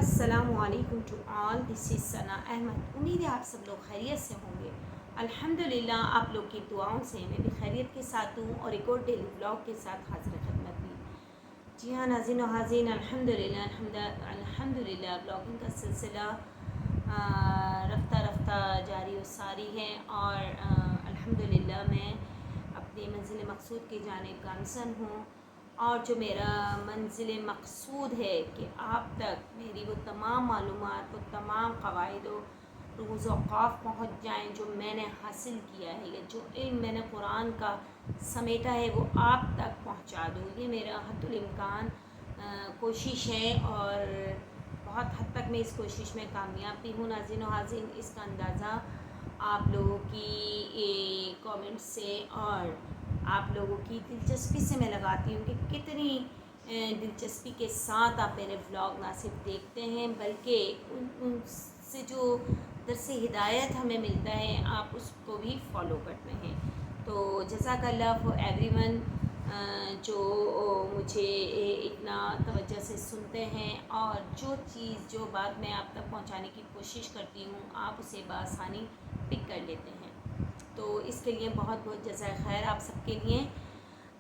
السلام علیکم to all, دس از ثنا احمد۔ امید ہے آپ سب لوگ خیریت سے ہوں گے۔ الحمدللہ آپ لوگ کی دعاؤں سے میں بھی خیریت کے ساتھ ہوں اور ایک اور ڈیلی بلاگ کے ساتھ حاضر خدمت بھی۔ جی ہاں ناظرین و حاضرین، الحمدللہ بلاگنگ کا سلسلہ رفتہ رفتہ جاری و ساری ہے اور الحمدللہ میں اپنی منزل مقصود کی جانب گامزن ہوں، اور جو میرا منزل مقصود ہے کہ آپ تک میری وہ تمام معلومات، وہ تمام قواعد و رموز و اوقاف پہنچ جائیں جو میں نے حاصل کیا ہے، یا جو علم میں نے قرآن کا سمیٹا ہے وہ آپ تک پہنچا دوں۔ یہ میرا حد الامکان کوشش ہے اور بہت حد تک میں اس کوشش میں کامیاب بھی ہوں۔ ناظرین و حاضرین، اس کا اندازہ آپ لوگوں کی کامنٹ سے اور آپ لوگوں کی دلچسپی سے میں لگاتی ہوں کہ کتنی دلچسپی کے ساتھ آپ میرے ولاگ نہ صرف دیکھتے ہیں بلکہ ان سے جو درس ہدایت ہمیں ملتا ہے آپ اس کو بھی فالو کرتے ہیں۔ تو جزاک اللہ فار ایوری ون جو مجھے اتنا توجہ سے سنتے ہیں، اور جو بات میں آپ تک پہنچانے کی کوشش کرتی ہوں آپ اسے بآسانی پک کر لیتے ہیں، تو اس کے لیے بہت بہت جزائے خیر آپ سب کے لیے۔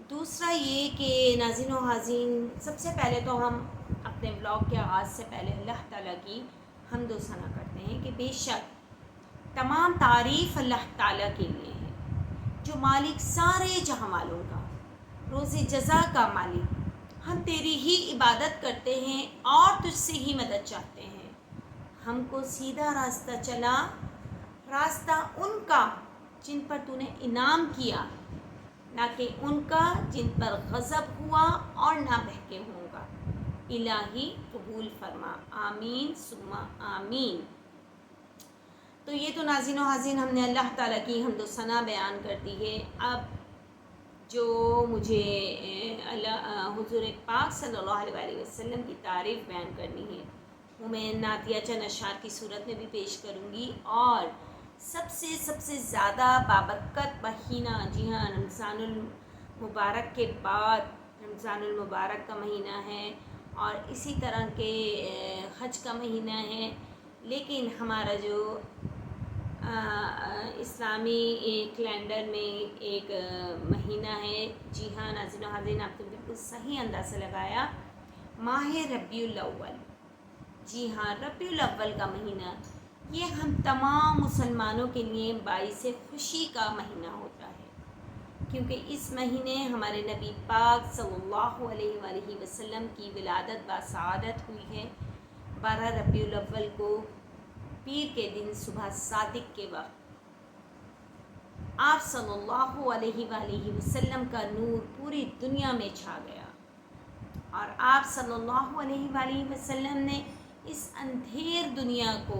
دوسرا یہ کہ ناظرین و حاضرین، سب سے پہلے تو ہم اپنے بلاگ کے آغاز سے پہلے اللہ تعالیٰ کی حمد و ثنا کرتے ہیں کہ بے شک تمام تعریف اللہ تعالیٰ کے لیے ہے، جو مالک سارے جہاں والوں کا، روز جزا کا مالک۔ ہم تیری ہی عبادت کرتے ہیں اور تجھ سے ہی مدد چاہتے ہیں۔ ہم کو سیدھا راستہ چلا، راستہ ان کا جن پر تو نے انعام کیا، نہ کہ ان کا جن پر غضب ہوا اور نہ بہکے ہوں گا۔ الہی قبول فرما، آمین ثم آمین۔ تو یہ تو ناظرین و حاضرین ہم نے اللہ تعالیٰ کی حمد و ثنا بیان کر دی ہے۔ اب جو مجھے حضور پاک صلی اللہ علیہ وسلم کی تعریف بیان کرنی ہے وہ میں نعتیہ چند اشعار کی صورت میں بھی پیش کروں گی، اور سب سے زیادہ بابرکت مہینہ، جی ہاں، رمضان المبارک کے بعد رمضان المبارک کا مہینہ ہے اور اسی طرح کے حج کا مہینہ ہے، لیکن ہمارا جو اسلامی کیلنڈر میں ایک مہینہ ہے، جی ہاں ناظرین و حاضرین، آپ نے بالکل صحیح اندازہ لگایا، ماہ ربیع الاول۔ جی ہاں، ربیع الاول کا مہینہ یہ ہم تمام مسلمانوں کے لیے باعث خوشی کا مہینہ ہوتا ہے، کیونکہ اس مہینے ہمارے نبی پاک صلی اللہ علیہ وآلہ وسلم کی ولادت بسعادت ہوئی ہے۔ 12 ربیع الاول کو پیر کے دن صبح صادق کے وقت آپ صلی اللہ علیہ وآلہ وسلم کا نور پوری دنیا میں چھا گیا، اور آپ صلی اللہ علیہ وآلہ وسلم نے اس اندھیر دنیا کو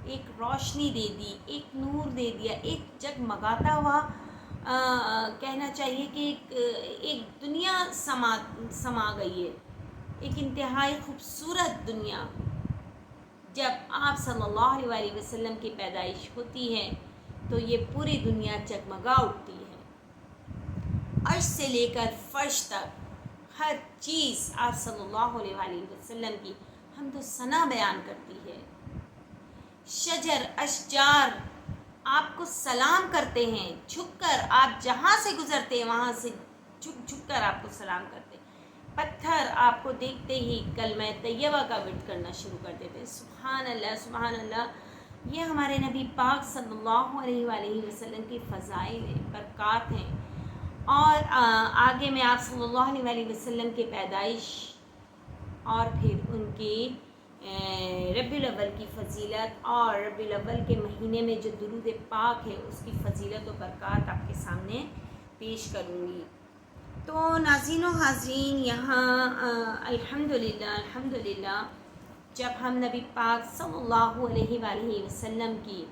ایک روشنی دے دی، ایک نور دے دیا، ایک جگمگاتا ہوا کہنا چاہیے کہ ایک دنیا سما گئی ہے، ایک انتہائی خوبصورت دنیا۔ جب آپ صلی اللہ علیہ وآلہ وسلم کی پیدائش ہوتی ہے تو یہ پوری دنیا جگمگا اٹھتی ہے، عرش سے لے کر فرش تک ہر چیز آپ صلی اللہ علیہ وآلہ وسلم کی حمد و ثنا بیان کرتی ہے۔ شجر اشجار آپ کو سلام کرتے ہیں، جھک کر آپ جہاں سے گزرتے ہیں وہاں سے جھک کر آپ کو سلام کرتے ہیں۔ پتھر آپ کو دیکھتے ہی کلمہ طیبہ کا ورد کرنا شروع کر دیتے ہیں۔ سبحان اللہ سبحان اللہ، یہ ہمارے نبی پاک صلی اللہ علیہ وآلہ وسلم کی فضائل ہیں، برکات ہیں، اور آگے میں آپ صلی اللہ علیہ وآلہ وسلم کی پیدائش اور پھر ان کی ربیع الاول کی فضیلت اور ربیع الاول کے مہینے میں جو درود پاک ہے اس کی فضیلت و برکات آپ کے سامنے پیش کروں گی۔ تو ناظرین و حاضرین، یہاں الحمدللہ جب ہم نبی پاک صلی اللہ علیہ وآلہ وسلم کی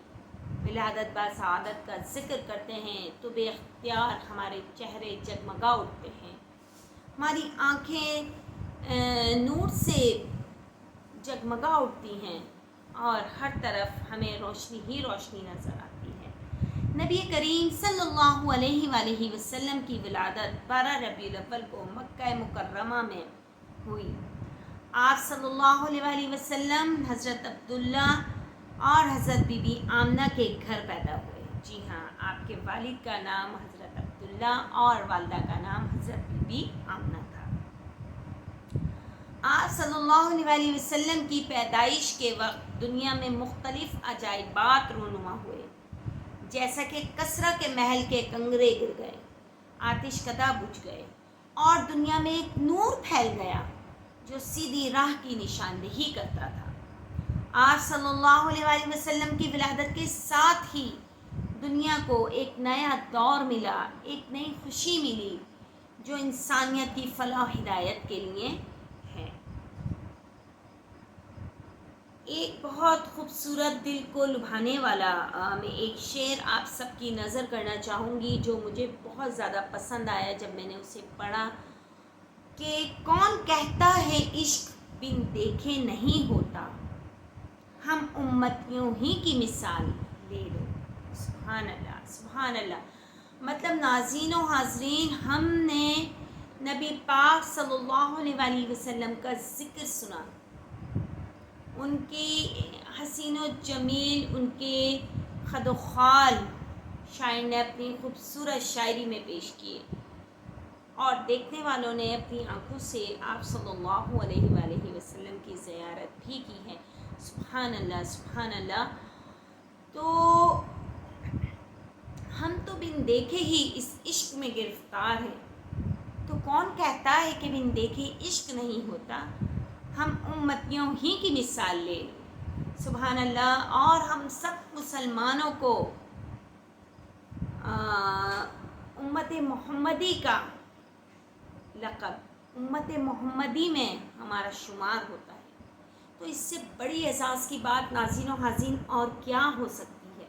ولادت بسعادت کا ذکر کرتے ہیں تو بے اختیار ہمارے چہرے جگمگا اٹھتے ہیں، ہماری آنکھیں نور سے جگمگا اٹھتی ہیں اور ہر طرف ہمیں روشنی ہی روشنی نظر آتی ہے۔ نبی کریم صلی اللہ علیہ وآلہ وسلم کی ولادت 12 ربیع الاول کو مکہ مکرمہ میں ہوئی، آپ صلی اللہ علیہ وسلم حضرت عبداللہ اور حضرت بی بی آمنہ کے گھر پیدا ہوئے. جی ہاں، آپ کے والد کا نام حضرت عبداللہ اور والدہ کا نام حضرت بی بی آمنہ تھا. آپ صلی اللہ علیہ وسلم کی پیدائش کے وقت دنیا میں مختلف عجائبات رونما ہوئے، جیسا کہ کسریٰ کے محل کے کنگرے گر گئے، آتش کدہ بجھ گئے اور دنیا میں ایک نور پھیل گیا جو سیدھی راہ کی نشاندہی کرتا تھا. آپ صلی اللہ علیہ وسلم کی ولادت کے ساتھ ہی دنیا کو ایک نیا دور ملا، ایک نئی خوشی ملی جو انسانیت کی فلاح و ہدایت کے لیے ہے. ایک بہت خوبصورت دل کو لبھانے والا میں ایک شعر آپ سب کی نظر کرنا چاہوں گی جو مجھے بہت زیادہ پسند آیا جب میں نے اسے پڑھا کہ کون کہتا ہے عشق بن دیکھے نہیں ہوتا، ہم امتیوں ہی کی مثال لے لو. سبحان اللہ، سبحان اللہ. مطلب ناظرین و حاضرین، ہم نے نبی پاک صلی اللہ علیہ وسلم کا ذکر سنا، ان کی حسین و جمیل، ان کے خد و خال شاعر نے اپنی خوبصورت شاعری میں پیش کیے اور دیکھنے والوں نے اپنی آنکھوں سے آپ صلی اللہ علیہ وسلم کی زیارت بھی کی ہے. سبحان اللہ، سبحان اللہ. تو ہم تو بن دیکھے ہی اس عشق میں گرفتار ہیں، تو کون کہتا ہے کہ بن دیکھے عشق نہیں ہوتا، ہم امتیوں ہی کی مثال لے لیں. سبحان اللہ. اور ہم سب مسلمانوں کو امت محمدی کا لقب، امت محمدی میں ہمارا شمار ہوتا ہے. تو اس سے بڑی اعزاز کی بات ناظرین و حاضرین اور کیا ہو سکتی ہے.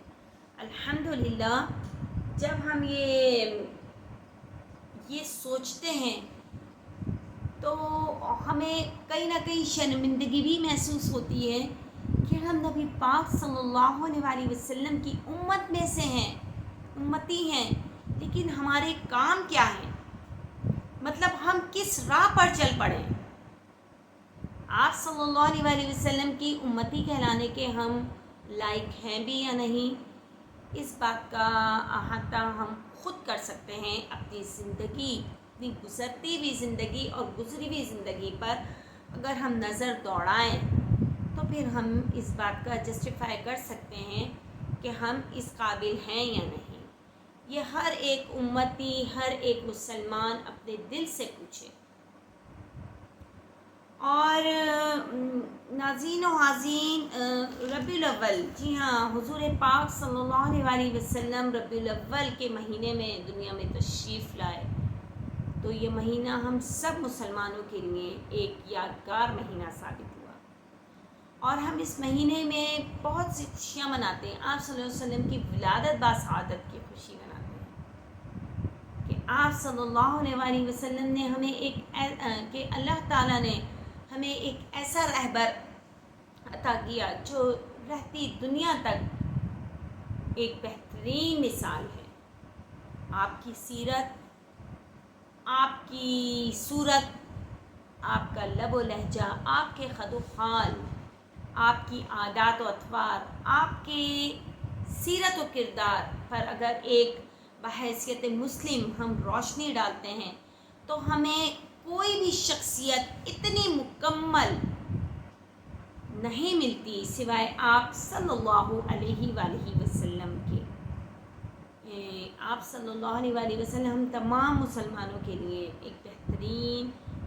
الحمدللہ جب ہم یہ سوچتے ہیں تو ہمیں کہیں نہ کہیں شرمندگی بھی محسوس ہوتی ہے کہ ہم نبی پاک صلی اللہ علیہ وسلم کی امت میں سے ہیں، امتی ہیں، لیکن ہمارے کام کیا ہیں، مطلب ہم کس راہ پر چل پڑے. آپ صلی اللہ علیہ وسلم کی امتی کہلانے کے ہم لائق ہیں بھی یا نہیں، اس بات کا احاطہ ہم خود کر سکتے ہیں. اپنی زندگی، اپنی گزرتی ہوئی زندگی اور گزری ہوئی زندگی پر اگر ہم نظر دوڑائیں تو پھر ہم اس بات کا جسٹیفائی کر سکتے ہیں کہ ہم اس قابل ہیں یا نہیں. یہ ہر ایک امتی، ہر ایک مسلمان اپنے دل سے پوچھے. اور ناظرین و حاضرین، ربیع الاول، جی ہاں، حضور پاک صلی اللہ علیہ وسلم ربیع الاول کے مہینے میں دنیا میں تشریف لائے. تو یہ مہینہ ہم سب مسلمانوں کے لیے ایک یادگار مہینہ ثابت ہوا اور ہم اس مہینے میں بہت سی خوشیاں مناتے ہیں. آپ صلی اللہ علیہ وسلم کی ولادت باسعادت کی خوشی مناتے ہیں کہ آپ صلی اللہ علیہ وسلم نے ہمیں کہ اللہ تعالیٰ نے ہمیں ایک ایسا رہبر عطا کیا جو رہتی دنیا تک ایک بہترین مثال ہے. آپ کی سیرت، آپ کی صورت، آپ کا لب و لہجہ، آپ کے خد و خال، آپ کی عادات و اطوار، آپ کے سیرت و کردار پر اگر ایک بحیثیت مسلم ہم روشنی ڈالتے ہیں تو ہمیں کوئی بھی شخصیت اتنی مکمل نہیں ملتی سوائے آپ صلی اللہ علیہ وآلہ وسلم کے. آپ صلی اللہ علیہ وسلم ہم تمام مسلمانوں کے لیے ایک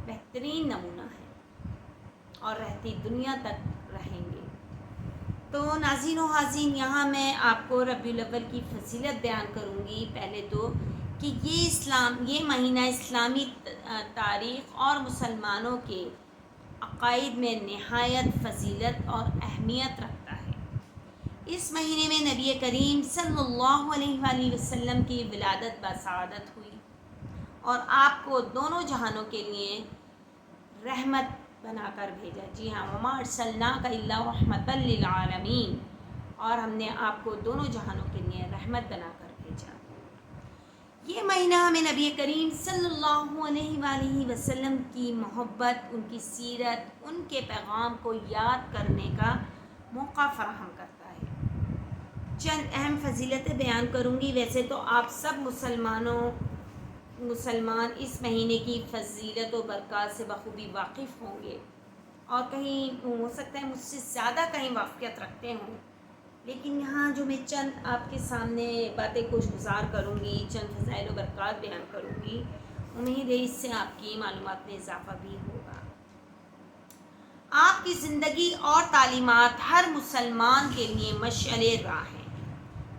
بہترین نمونہ ہے اور رہتی دنیا تک رہیں گے. تو ناظرین و حاضرین، یہاں میں آپ کو ربیع الاول کی فضیلت بیان کروں گی. پہلے تو کہ یہ مہینہ اسلامی تاریخ اور مسلمانوں کے عقائد میں نہایت فضیلت اور اہمیت رکھتا ہے. اس مہینے میں نبی کریم صلی اللہ علیہ وسلم کی ولادت باسعادت ہوئی اور آپ کو دونوں جہانوں کے لیے رحمت بنا کر بھیجا. جی ہاں، وما ارسلناک الا رحمۃ للعالمین، اور ہم نے آپ کو دونوں جہانوں کے لیے رحمت بنا کر بھیجا. یہ مہینہ ہمیں نبی کریم صلی اللہ علیہ وآلہ وسلم کی محبت، ان کی سیرت، ان کے پیغام کو یاد کرنے کا موقع فراہم کرتا ہے۔ چند اہم فضیلتیں بیان کروں گی۔ ویسے تو آپ سب مسلمان اس مہینے کی فضیلت و برکات سے بخوبی واقف ہوں گے، اور کہیں ہو سکتا ہے مجھ سے زیادہ کہیں واقفیت رکھتے ہوں، لیکن یہاں جو میں چند آپ کے سامنے باتیں کچھ گزار کروں گی، چند فضائل و برکات بیان کروں گی، امید ہے اس سے آپ کی معلومات میں اضافہ بھی ہوگا۔ آپ کی زندگی اور تعلیمات ہر مسلمان کے لیے مشعل راہ ہیں،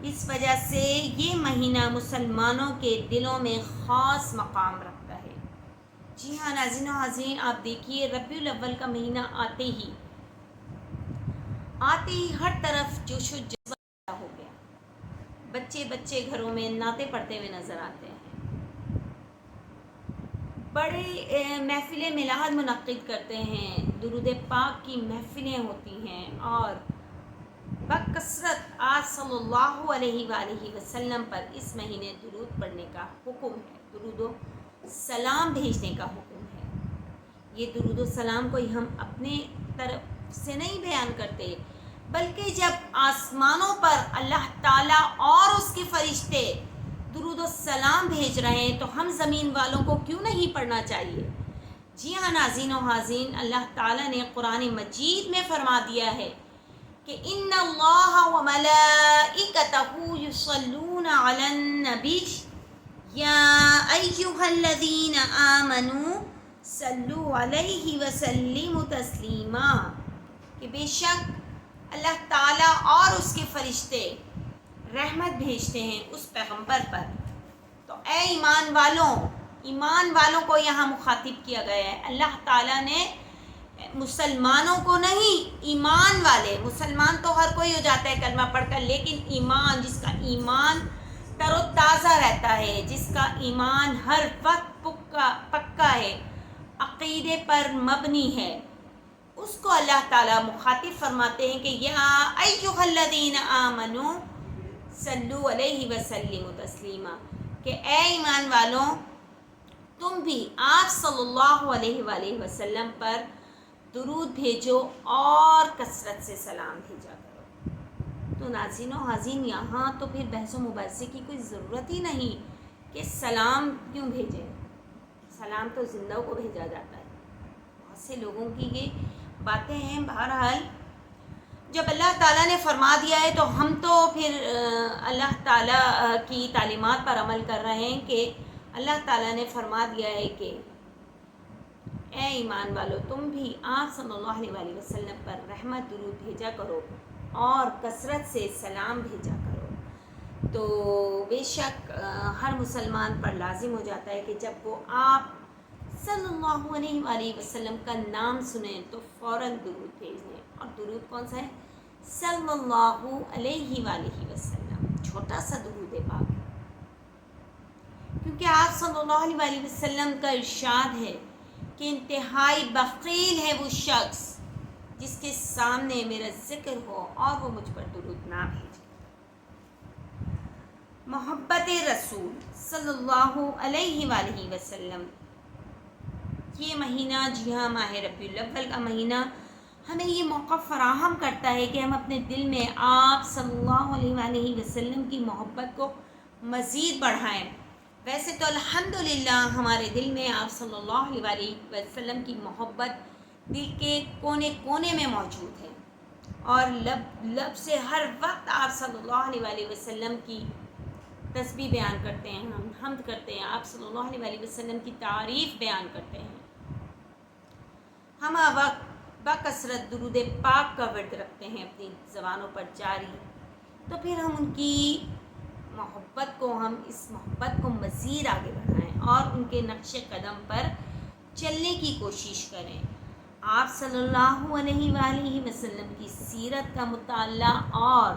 اس وجہ سے یہ مہینہ مسلمانوں کے دلوں میں خاص مقام رکھتا ہے۔ جی ہاں ناظرین و حاضرین، آپ دیکھیے ربیع الاول کا مہینہ آتے ہی ہر طرف جوش و جذبہ پیدا ہو گیا۔ بچے گھروں میں نعتیں پڑھتے ہوئے نظر آتے ہیں، بڑے محفلیں میلاد منعقد کرتے ہیں، درود پاک کی محفلیں ہوتی ہیں، اور بکثرت آپ صلی اللہ علیہ وآلہ وسلم پر اس مہینے درود پڑھنے کا حکم ہے، درود و سلام بھیجنے کا حکم ہے۔ یہ درود و سلام کوئی ہم اپنے طرف سے نہیں بیان کرتے، بلکہ جب آسمانوں پر اللہ تعالیٰ اور اس کے فرشتے درود و سلام بھیج رہے ہیں تو ہم زمین والوں کو کیوں نہیں پڑھنا چاہیے؟ جی ہاں ناظرین و حاضرین، اللہ تعالیٰ نے قرآن مجید میں فرما دیا ہے کہ ان اللہ و ملائکتہ یصلون علی النبی یا ایہا الذین آمنوا صلو علیہ وسلموا تسلیما، کہ بے شک اللہ تعالیٰ اور اس کے فرشتے رحمت بھیجتے ہیں اس پیغمبر پر۔ تو اے ایمان والوں کو یہاں مخاطب کیا گیا ہے۔ اللہ تعالیٰ نے مسلمانوں کو نہیں، ایمان والے، مسلمان تو ہر کوئی ہو جاتا ہے کلمہ پڑھ کر، لیکن ایمان، جس کا ایمان تر و تازہ رہتا ہے، جس کا ایمان ہر وقت پکا ہے، عقیدے پر مبنی ہے، اس کو اللہ تعالیٰ مخاطب فرماتے ہیں کہ یا ایھا الذین آمنوا صلو علیہ وسلموا تسلیما، کہ اے ایمان والوں تم بھی آپ صلی اللہ علیہ وآلہ وسلم پر درود بھیجو اور کثرت سے سلام بھیجا کرو۔ تو ناظرین و حاضرین، یہاں تو پھر بحث و مباحثے کی کوئی ضرورت ہی نہیں کہ سلام کیوں بھیجیں، سلام تو زندہ کو بھیجا جاتا ہے۔ بہت سے لوگوں کی یہ باتیں ہیں۔ بہرحال جب اللہ تعالیٰ نے فرما دیا ہے تو ہم تو پھر اللہ تعالیٰ کی تعلیمات پر عمل کر رہے ہیں کہ اللہ تعالیٰ نے فرما دیا ہے کہ اے ایمان والو تم بھی آپ صلی اللہ علیہ وآلہ وسلم پر رحمت درود بھیجا کرو اور کثرت سے سلام بھیجا کرو۔ تو بے شک ہر مسلمان پر لازم ہو جاتا ہے کہ جب وہ آپ صلی اللہ علیہ وآلہ وسلم کا نام سنیں تو فوراً درود بھیج دیں۔ اور درود کون سا ہے؟ صلی اللہ علیہ وآلہ وسلم، چھوٹا سا درود پاک، کیونکہ آپ صلی اللہ علیہ وآلہ وسلم کا ارشاد ہے کہ انتہائی بخیل ہے وہ شخص جس کے سامنے میرا ذکر ہو اور وہ مجھ پر درود نہ بھیجے۔ محبت رسول صلی اللہ علیہ وآلہ وسلم، یہ مہینہ، جی ہاں ماہ ربیع الاول کا مہینہ ہمیں یہ موقع فراہم کرتا ہے کہ ہم اپنے دل میں آپ صلی اللہ علیہ وآلہ وسلم کی محبت کو مزید بڑھائیں۔ ویسے تو الحمدللہ ہمارے دل میں آپ صلی اللہ علیہ وآلہ وسلم کی محبت دل کے کونے کونے میں موجود ہے، اور لب سے ہر وقت آپ صلی اللہ علیہ وآلہ وسلم کی تسبیح بیان کرتے ہیں، ہم حمد کرتے ہیں، آپ صلی اللہ علیہ وآلہ وسلم کی تعریف بیان کرتے ہیں، ہم وقت بکثرت درود پاک کا ورد رکھتے ہیں اپنی زبانوں پر جاری۔ تو پھر ہم ان کی محبت کو، ہم اس محبت کو مزید آگے بڑھائیں اور ان کے نقش قدم پر چلنے کی کوشش کریں۔ آپ صلی اللہ علیہ وآلہ وسلم کی سیرت کا مطالعہ اور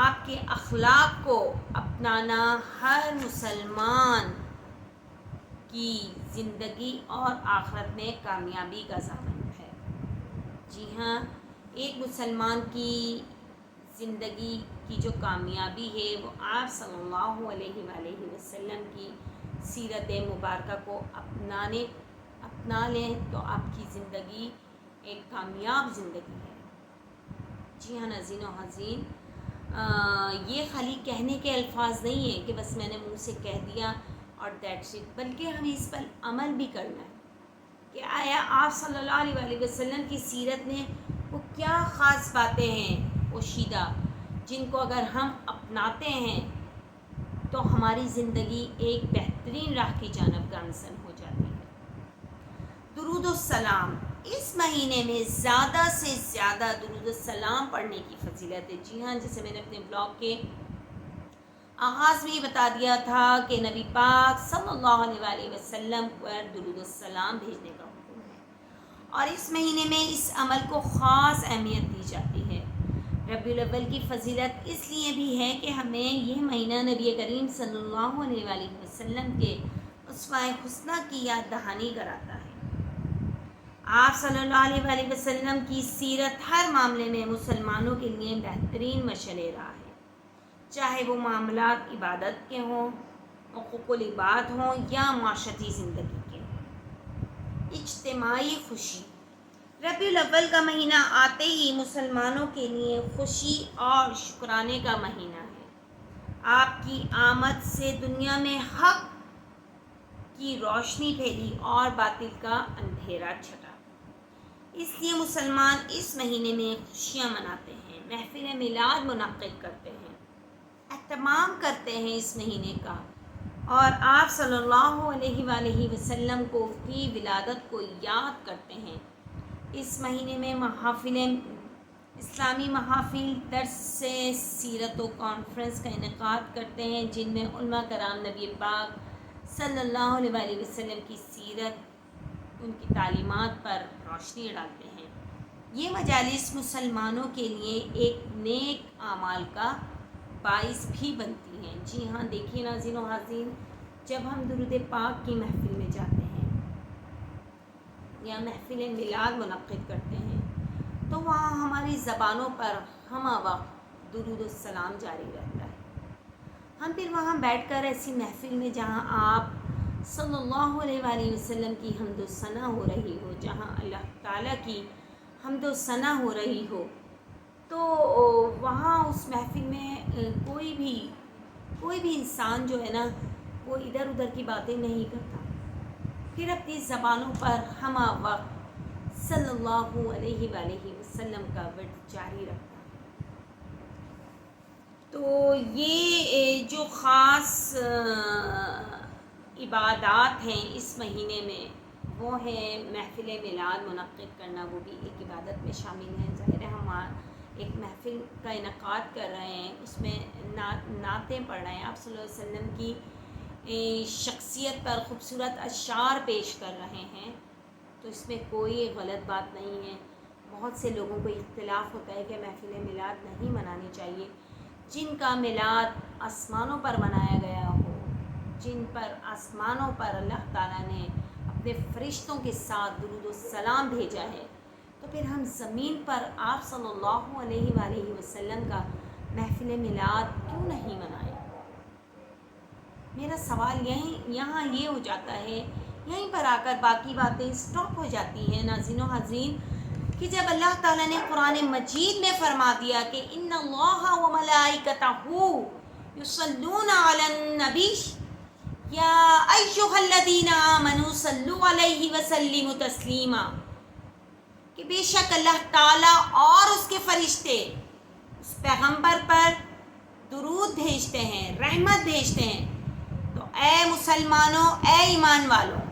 آپ کے اخلاق کو اپنانا ہر مسلمان کی زندگی اور آخرت میں کامیابی کا ضامن ہے۔ جی ہاں، ایک مسلمان کی زندگی کی جو کامیابی ہے وہ آپ صلی اللہ علیہ وآلہ وسلم کی سیرت مبارکہ کو اپنا لیں تو آپ کی زندگی ایک کامیاب زندگی ہے۔ جی ہاں ناظرین و حاضرین، یہ خالی کہنے کے الفاظ نہیں ہیں کہ بس میں نے منہ سے کہہ دیا اور دیٹس اٹ، بلکہ ہمیں اس پر عمل بھی کرنا ہے کہ آیا آپ صلی اللہ علیہ وآلہ وسلم کی سیرت میں وہ کیا خاص باتیں ہیں پوشیدہ جن کو اگر ہم اپناتے ہیں تو ہماری زندگی ایک بہترین راہ کی جانب گامزن ہو جاتی ہے۔ درود السلام، اس مہینے میں زیادہ سے زیادہ درود السلام پڑھنے کی فضیلت ہے۔ جی ہاں، جیسے میں نے اپنے بلاگ کے آغاز میں یہ بتا دیا تھا کہ نبی پاک صلی اللہ علیہ وآلہ وسلم پر درود السلام بھیجنے کا حکم ہے، اور اس مہینے میں اس عمل کو خاص اہمیت دی جاتی ہے۔ ربیع الاول کی فضیلت اس لیے بھی ہے کہ ہمیں یہ مہینہ نبی کریم صلی اللہ علیہ وآلہ وسلم کے اسوہ حسنہ کی یاد دہانی کراتا ہے۔ آپ صلی اللہ علیہ وآلہ وسلم کی سیرت ہر معاملے میں مسلمانوں کے لیے بہترین مشعل راہ ہے، چاہے وہ معاملات عبادت کے ہوں، حقوق العباد ہوں یا معاشرتی زندگی کے ہوں۔ اجتماعی خوشی، ربیع الاول کا مہینہ آتے ہی مسلمانوں کے لیے خوشی اور شکرانے کا مہینہ ہے۔ آپ کی آمد سے دنیا میں حق کی روشنی پھیلی اور باطل کا اندھیرا چھٹا، اس لیے مسلمان اس مہینے میں خوشیاں مناتے ہیں، محفل میلاد منعقد کرتے ہیں، اہتمام کرتے ہیں اس مہینے کا، اور آپ صلی اللہ علیہ وآلہ وسلم کی ولادت کو یاد کرتے ہیں۔ اس مہینے میں اسلامی محافل، درس سیرت و کانفرنس کا انعقاد کرتے ہیں، جن میں علماء کرام نبی پاک صلی اللہ علیہ وآلہ وسلم کی سیرت، ان کی تعلیمات پر روشنی ڈالتے ہیں۔ یہ مجالس مسلمانوں کے لیے ایک نیک اعمال کا باعث بھی بنتی ہیں۔ جی ہاں، دیکھیے ناظرین و حاضرین، جب ہم درود پاک کی محفل میں جاتے ہیں یا محفل میلاد منعقد کرتے ہیں تو وہاں ہماری زبانوں پر ہمہ وقت درود السلام جاری رہتا ہے۔ ہم پھر وہاں بیٹھ کر ایسی محفل میں جہاں آپ صلی اللہ علیہ وآلہ وسلم کی حمد و ثنا ہو رہی ہو، جہاں اللہ تعالیٰ کی حمد و ثنا ہو رہی ہو، تو وہاں اس محفل میں کوئی بھی انسان جو ہے نا وہ ادھر ادھر کی باتیں نہیں کرتا، پھر اپنی زبانوں پر ہمہ وقت صلی اللہ علیہ وآلہ وسلم کا ورد جاری رکھتا ہے۔ تو یہ جو خاص عبادات ہیں اس مہینے میں وہ ہے محفل میلاد منعقد کرنا، وہ بھی ایک عبادت میں شامل ہے۔ ظاہر ہے ہم ایک محفل کا انعقاد کر رہے ہیں، اس میں نعتیں پڑھ رہے ہیں، آپ صلی اللہ علیہ وسلم کی شخصیت پر خوبصورت اشعار پیش کر رہے ہیں، تو اس میں کوئی غلط بات نہیں ہے۔ بہت سے لوگوں کو اختلاف ہوتا ہے کہ محفل میلاد نہیں منانی چاہیے۔ جن کا میلاد آسمانوں پر منایا گیا ہو، جن پر آسمانوں پر اللہ تعالیٰ نے اپنے فرشتوں کے ساتھ درود و سلام بھیجا ہے، تو پھر ہم زمین پر آپ صلی اللہ علیہ وآلہ وسلم کا محفل میلاد کیوں نہیں منائیں؟ میرا سوال یہاں یہ ہو جاتا ہے، یہیں پر آ کر باقی باتیں سٹاپ ہو جاتی ہیں ناظرین و حاضرین، کہ جب اللہ تعالیٰ نے قرآن مجید میں فرما دیا کہ ان اللہ و ملائکتہ یصلون علی النبی یا ایھا الذین آمنوا صلوا علیہ وسلموا تسلیما، کہ بے شک اللہ تعالیٰ اور اس کے فرشتے اس پیغمبر پر درود بھیجتے ہیں، رحمت بھیجتے ہیں، تو اے مسلمانوں، اے ایمان والوں،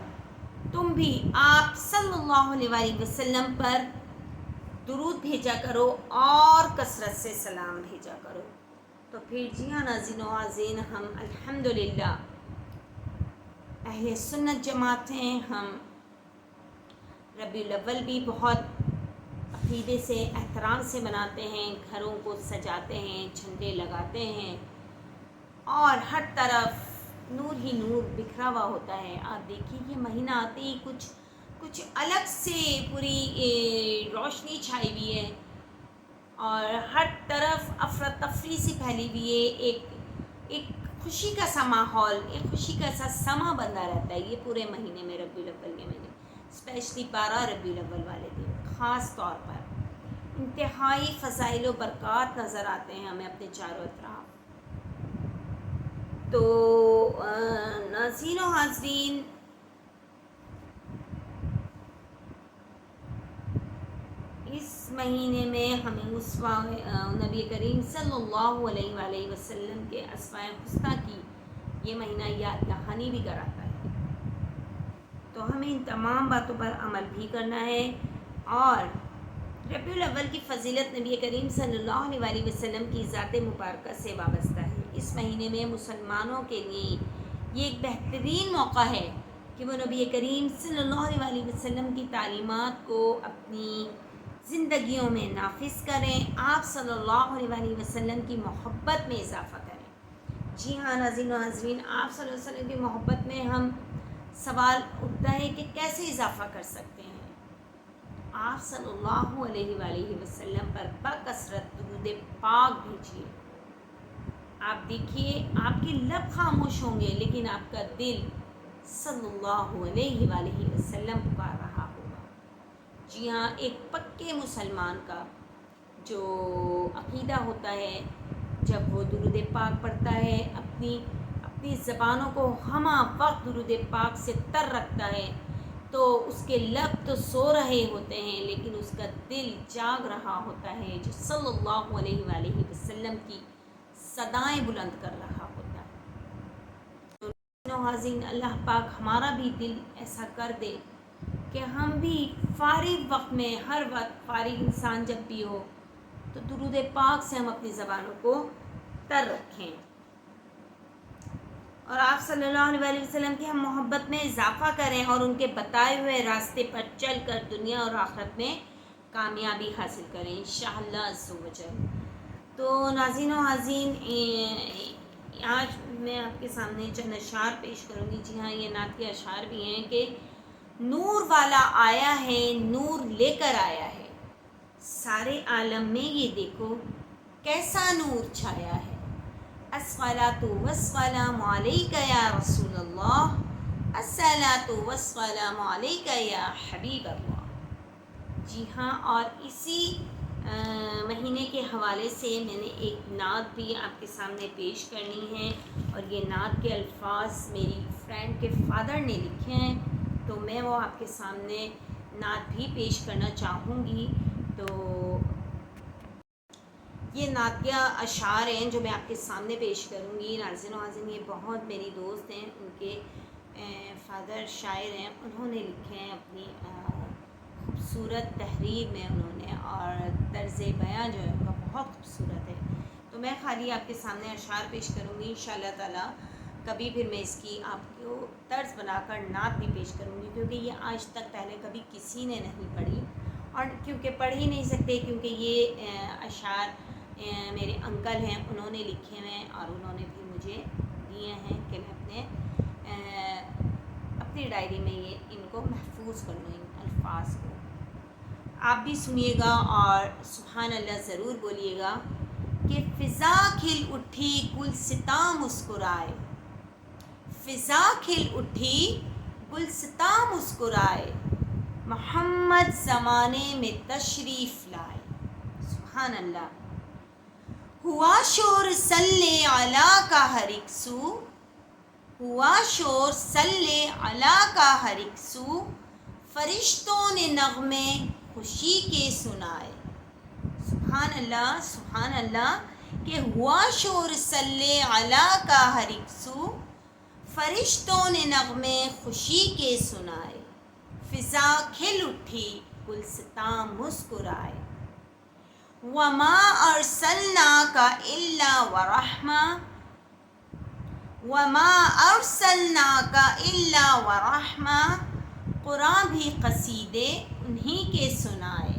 تم بھی آپ صلی اللہ علیہ وآلہ وسلم پر درود بھیجا کرو اور کثرت سے سلام بھیجا کرو۔ تو پھر جی ہاں ناظرین و حاضرین، ہم الحمدللہ اہل سنت جماعت ہیں، ہم ربیع الاول بھی بہت عقیدے سے، احترام سے مناتے ہیں، گھروں کو سجاتے ہیں، جھنڈے لگاتے ہیں، اور ہر طرف نور ہی نور بکھرا ہوا ہوتا ہے۔ آپ دیکھیے یہ مہینہ آتے ہی کچھ الگ سے پوری روشنی چھائی ہوئی ہے، اور ہر طرف افراتفری سے پھیلی ہوئی ہے، ایک خوشی کا سا ماحول، ایک خوشی کا سا سما بندہ رہتا ہے یہ پورے مہینے میں، ربیع الاول کے مہینے، اسپیشلی 12 ربیع الاول والے دن خاص طور پر انتہائی فضائل و برکات نظر آتے ہیں ہمیں اپنے چاروں اطراف۔ تو ناظرین و حاضرین، اس مہینے میں ہمیں نبی کریم صلی اللہ علیہ وآلہ وسلم کے اسماء الحسنی کی یہ مہینہ یاد دہانی بھی کراتا ہے، تو ہمیں ان تمام باتوں پر عمل بھی کرنا ہے۔ اور ربیع الاول کی فضیلت نبی کریم صلی اللہ علیہ وآلہ وسلم کی ذات مبارکہ سے وابستہ ہے۔ اس مہینے میں مسلمانوں کے لیے یہ ایک بہترین موقع ہے کہ وہ نبی کریم صلی اللہ علیہ وآلہ وسلم کی تعلیمات کو اپنی زندگیوں میں نافذ کریں، آپ صلی اللہ علیہ وآلہ وسلم کی محبت میں اضافہ کریں۔ جی ہاں ناظرین و ناظرین، آپ صلی اللہ علیہ وسلم کی محبت میں ہم سوال اٹھتا ہے کہ کیسے اضافہ کر سکتے ہیں؟ آپ صلی اللہ علیہ وآلہ وسلم پر بکثرت درود پاک بھیجیے۔ آپ دیکھیے آپ کے لب خاموش ہوں گے لیکن آپ کا دل صلی اللہ علیہ وآلہ وسلم پکار رہا ہوگا۔ جی ہاں، ایک پکے مسلمان کا جو عقیدہ ہوتا ہے، جب وہ درود پاک پڑھتا ہے، اپنی زبانوں کو ہمہ وقت درود پاک سے تر رکھتا ہے، تو اس کے لب تو سو رہے ہوتے ہیں لیکن اس کا دل جاگ رہا ہوتا ہے، جو صلی اللہ علیہ وآلہ وسلم کی صدائیں بلند کر رہا ہوتا ہے۔ تو حاضرین، اللہ پاک ہمارا بھی دل ایسا کر دے کہ ہم بھی فارغ وقت میں، ہر وقت فارغ انسان جب بھی ہو تو درود پاک سے ہم اپنی زبانوں کو تر رکھیں، اور آپ صلی اللہ علیہ وآلہ وسلم کی ہم محبت میں اضافہ کریں اور ان کے بتائے ہوئے راستے پر چل کر دنیا اور آخرت میں کامیابی حاصل کریں انشاءاللہ عز و جل۔ تو ناظرین و حاضرین، آج میں آپ کے سامنے چند اشعار پیش کروں گی۔ جی ہاں، یہ نعت کے اشعار بھی ہیں کہ نور والا آیا ہے، نور لے کر آیا ہے، سارے عالم میں یہ دیکھو کیسا نور چھایا ہے، الصلاۃ والسلام علیک یا رسول اللہ، الصلاۃ والسلام علیک یا حبیب اللہ۔ جی ہاں، اور اسی مہینے کے حوالے سے میں نے ایک نعت بھی آپ کے سامنے پیش کرنی ہے، اور یہ نعت کے الفاظ میری فرینڈ کے فادر نے لکھے ہیں، تو میں وہ آپ کے سامنے نعت بھی پیش کرنا چاہوں گی۔ تو یہ نعتیہ اشعار ہیں جو میں آپ کے سامنے پیش کروں گی۔ ناظرین و حاضرین، یہ بہت میری دوست ہیں، ان کے فادر شاعر ہیں، انہوں نے لکھے ہیں اپنی خوبصورت تحریر میں انہوں نے، اور طرز بیاں جو ہے ان کا بہت خوبصورت ہے۔ تو میں خالی آپ کے سامنے اشعار پیش کروں گی، انشاءاللہ تعالیٰ کبھی پھر میں اس کی آپ کو طرز بنا کر نعت بھی پیش کروں گی، کیونکہ یہ آج تک پہلے کبھی کسی نے نہیں پڑھی، اور کیونکہ پڑھ ہی نہیں سکتے، کیونکہ یہ اشعار میرے انکل ہیں، انہوں نے لکھے ہیں اور انہوں نے بھی مجھے دیے ہیں کہ میں اپنی ڈائری میں ان کو محفوظ کر لوں، ان الفاظ کو۔ آپ بھی سنیے گا اور سبحان اللہ ضرور بولیے گا کہ فضا کھل اٹھی گلستاں مسکرائے، فضا کھل اٹھی گلستاں مسکرائے، محمد زمانے میں تشریف لائے۔ سبحان اللہ۔ ہوا شور صلی علی کا ہر ایک سو، ہوا شور صلی علی کا ہر ایک سو، فرشتوں نے نغمے خوشی کے سنائے۔ سبحان اللہ کہ ہوا شور صلی علی کا ہر ایک سو، فرشتوں نے نغمے خوشی کے سنائے، فضا کھل اٹھی گلستاں مسکرائے، وما ارسلناک الا ورحمہ، وما ارسلناک الا ورحمہ، قرآن بھی قصیدے انہی کے سنائے،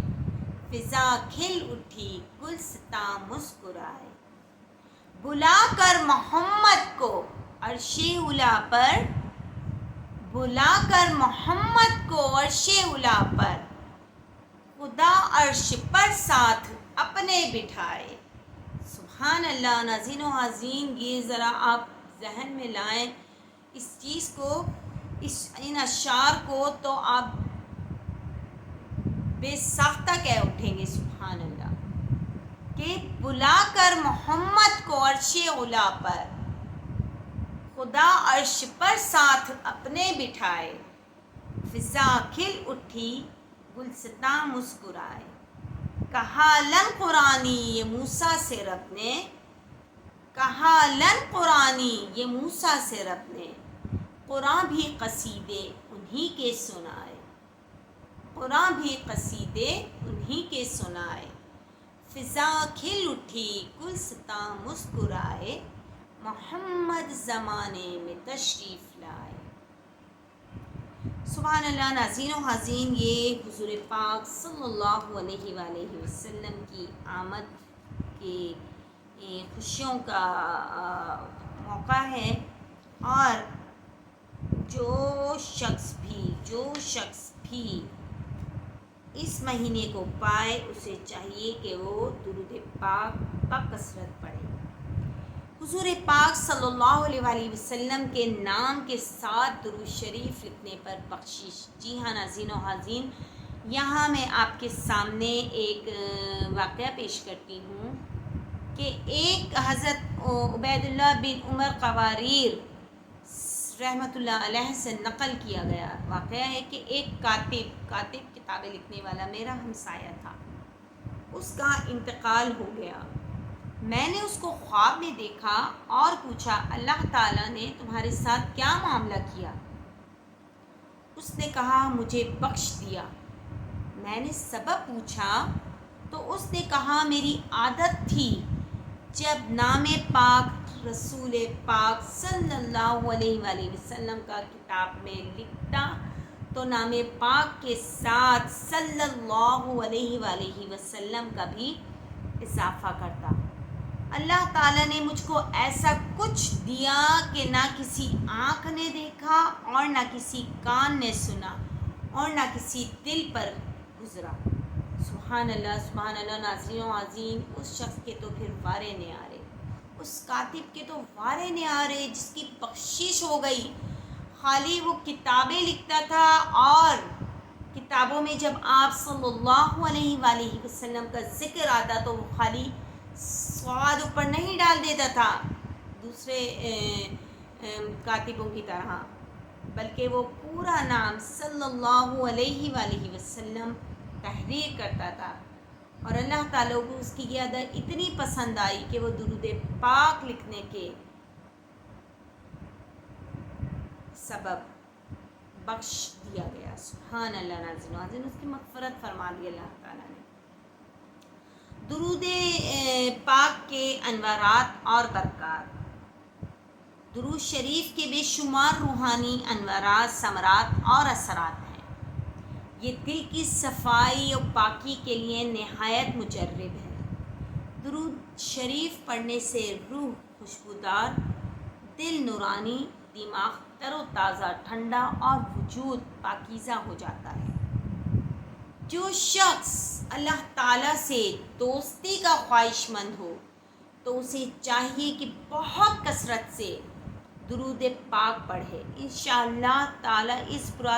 فضا کھل اٹھی گلستاں مسکرائے، بلا کر محمد کو عرش اولیٰ پر، بلا کر محمد کو عرش اولیٰ پر، خدا عرش پر ساتھ اپنے بٹھائے۔ سبحان اللہ۔ ناظرین و حاضرین، یہ ذرا آپ ذہن میں لائیں اس چیز کو، ان اشعار کو، تو آپ بے ساختہ کہہ اٹھیں گے سبحان اللہ، کہ بلا کر محمد کو عرش اولا پر، خدا عرش پر ساتھ اپنے بٹھائے، فضا کھل اٹھی گلستاں مسکرائے، کہا لن قرآنی یہ موسیٰ سے رب نے، کہا لن قرآنی یہ موسیٰ سے رب نے، قرآن بھی قصیدے انہی کے سنائے، قرآن بھی قصیدے انہی کے سنائے، فضا کھل اٹھی گلستاں مسکرائے، محمد زمانے میں تشریف لائے۔ سبحان اللہ۔ ناظرین و حاضرین، یہ حضور پاک صلی اللہ علیہ وآلہ وسلم کی آمد کی خوشیوں کا موقع ہے، اور جو شخص بھی اس مہینے کو پائے اسے چاہیے کہ وہ درود پاک بکثرت پڑھے۔ حضور پاک صلی اللہ علیہ وآلہ وسلم کے نام کے ساتھ درود شریف لکھنے پر بخشش۔ جی ہاں ناظرین و حاضرین، یہاں میں آپ کے سامنے ایک واقعہ پیش کرتی ہوں کہ ایک حضرت عبید اللہ بن عمر قواریر رحمۃ اللہ علیہ سے نقل کیا گیا واقعہ ہے کہ ایک کاتب کتابیں لکھنے والا میرا ہمسایہ تھا، اس کا انتقال ہو گیا۔ میں نے اس کو خواب میں دیکھا اور پوچھا اللہ تعالیٰ نے تمہارے ساتھ کیا معاملہ کیا؟ اس نے کہا مجھے بخش دیا۔ میں نے سبب پوچھا تو اس نے کہا میری عادت تھی جب نام پاک رسول پاک صلی اللہ علیہ وآلہ وسلم کا کتاب میں لکھتا تو نام پاک کے ساتھ صلی اللہ علیہ وآلہ وسلم کا بھی اضافہ کرتا۔ اللہ تعالیٰ نے مجھ کو ایسا کچھ دیا کہ نہ کسی آنکھ نے دیکھا اور نہ کسی کان نے سنا اور نہ کسی دل پر گزرا۔ سبحان اللہ سبحان اللہ۔ ناظرین و عظیم، اس شخص کے تو پھر وارے نہیں آ رہے، اس کاتب کے تو وارے نہیں آ رہے جس کی بخشش ہو گئی۔ خالی وہ کتابیں لکھتا تھا اور کتابوں میں جب آپ صلی اللہ علیہ وآلہ وسلم کا ذکر آتا تو وہ خالی سواد اوپر نہیں ڈال دیتا تھا دوسرے کاتبوں کی طرح، بلکہ وہ پورا نام صلی اللہ علیہ وآلہ وسلم تحریر کرتا تھا، اور اللہ تعالیٰ کو اس کی یہ عادت اتنی پسند آئی کہ وہ درود پاک لکھنے کے سبب بخش دیا گیا۔ سبحان اللہ۔ ناظرین اس کی مغفرت فرما دی اللہ تعالیٰ نے۔ درود پاک کے انوارات اور برکات۔ درود شریف کے بے شمار روحانی انوارات، ثمرات اور اثرات ہیں۔ یہ دل کی صفائی اور پاکی کے لیے نہایت مجرب ہے۔ درود شریف پڑھنے سے روح خوشبودار، دل نورانی، دماغ تر و تازہ، ٹھنڈا اور وجود پاکیزہ ہو جاتا ہے۔ جو شخص اللہ تعالیٰ سے دوستی کا خواہش مند ہو تو اسے چاہیے کہ بہت کثرت سے درود پاک پڑھے۔ انشاءاللہ تعالیٰ اس پر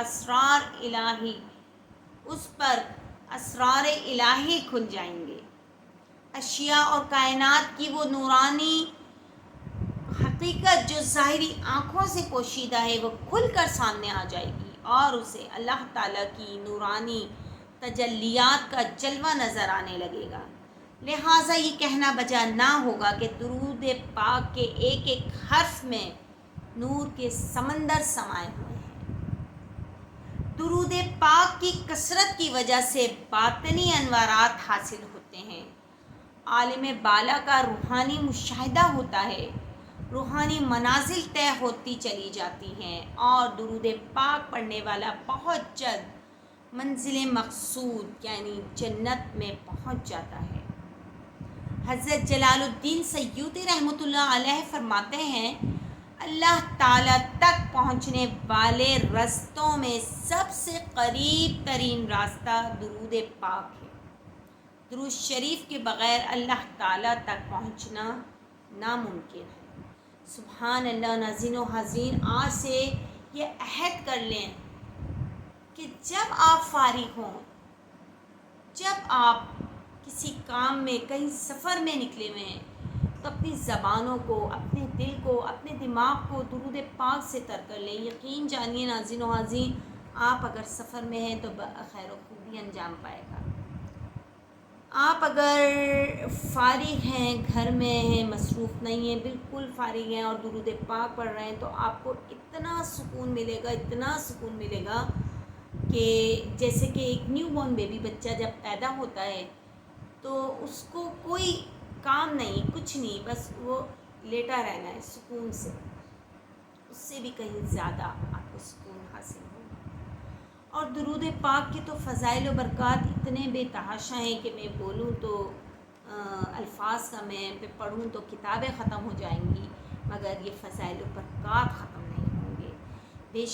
اسرار الہی کھل جائیں گے۔ اشیاء اور کائنات کی وہ نورانی حقیقت جو ظاہری آنکھوں سے پوشیدہ ہے وہ کھل کر سامنے آ جائے گی اور اسے اللہ تعالیٰ کی نورانی تجلیات کا جلوہ نظر آنے لگے گا۔ لہٰذا یہ کہنا بجا نہ ہوگا کہ درود پاک کے ایک ایک حرف میں نور کے سمندر سمائے ہوئے ہیں۔ درود پاک کی کثرت کی وجہ سے باطنی انوارات حاصل ہوتے ہیں، عالم بالا کا روحانی مشاہدہ ہوتا ہے، روحانی منازل طے ہوتی چلی جاتی ہیں اور درود پاک پڑھنے والا بہت جلد منزل مقصود یعنی جنت میں پہنچ جاتا ہے۔ حضرت جلال الدین سیوطی رحمۃ اللہ علیہ فرماتے ہیں اللہ تعالیٰ تک پہنچنے والے رستوں میں سب سے قریب ترین راستہ درود پاک ہے۔ درود شریف کے بغیر اللہ تعالیٰ تک پہنچنا ناممکن ہے۔ سبحان اللہ۔ ناظرین و حاضرین، آج سے یہ عہد کر لیں کہ جب آپ فارغ ہوں، جب آپ کسی کام میں کہیں سفر میں نکلے ہوئے ہیں، تو اپنی زبانوں کو، اپنے دل کو، اپنے دماغ کو درود پاک سے تر کر لیں۔ یقین جانیے ناظرین و حاضرین، آپ اگر سفر میں ہیں تو خیر و خوبی انجام پائے گا۔ آپ اگر فارغ ہیں، گھر میں ہیں، مصروف نہیں ہیں، بالکل فارغ ہیں اور درود پاک پڑھ رہے ہیں، تو آپ کو اتنا سکون ملے گا، اتنا سکون ملے گا کہ جیسے کہ ایک نیو بورن بیبی بچہ جب پیدا ہوتا ہے تو اس کو کوئی کام نہیں، کچھ نہیں، بس وہ لیٹا رہنا ہے سکون سے، اس سے بھی کہیں زیادہ آپ کو سکون حاصل ہوگا۔ اور درود پاک کے تو فضائل و برکات اتنے بے تحاشا ہیں کہ میں بولوں تو الفاظ کا، میں پڑھوں تو کتابیں ختم ہو جائیں گی، مگر یہ فضائل و برکات ختم نہیں ہوں گے۔ بے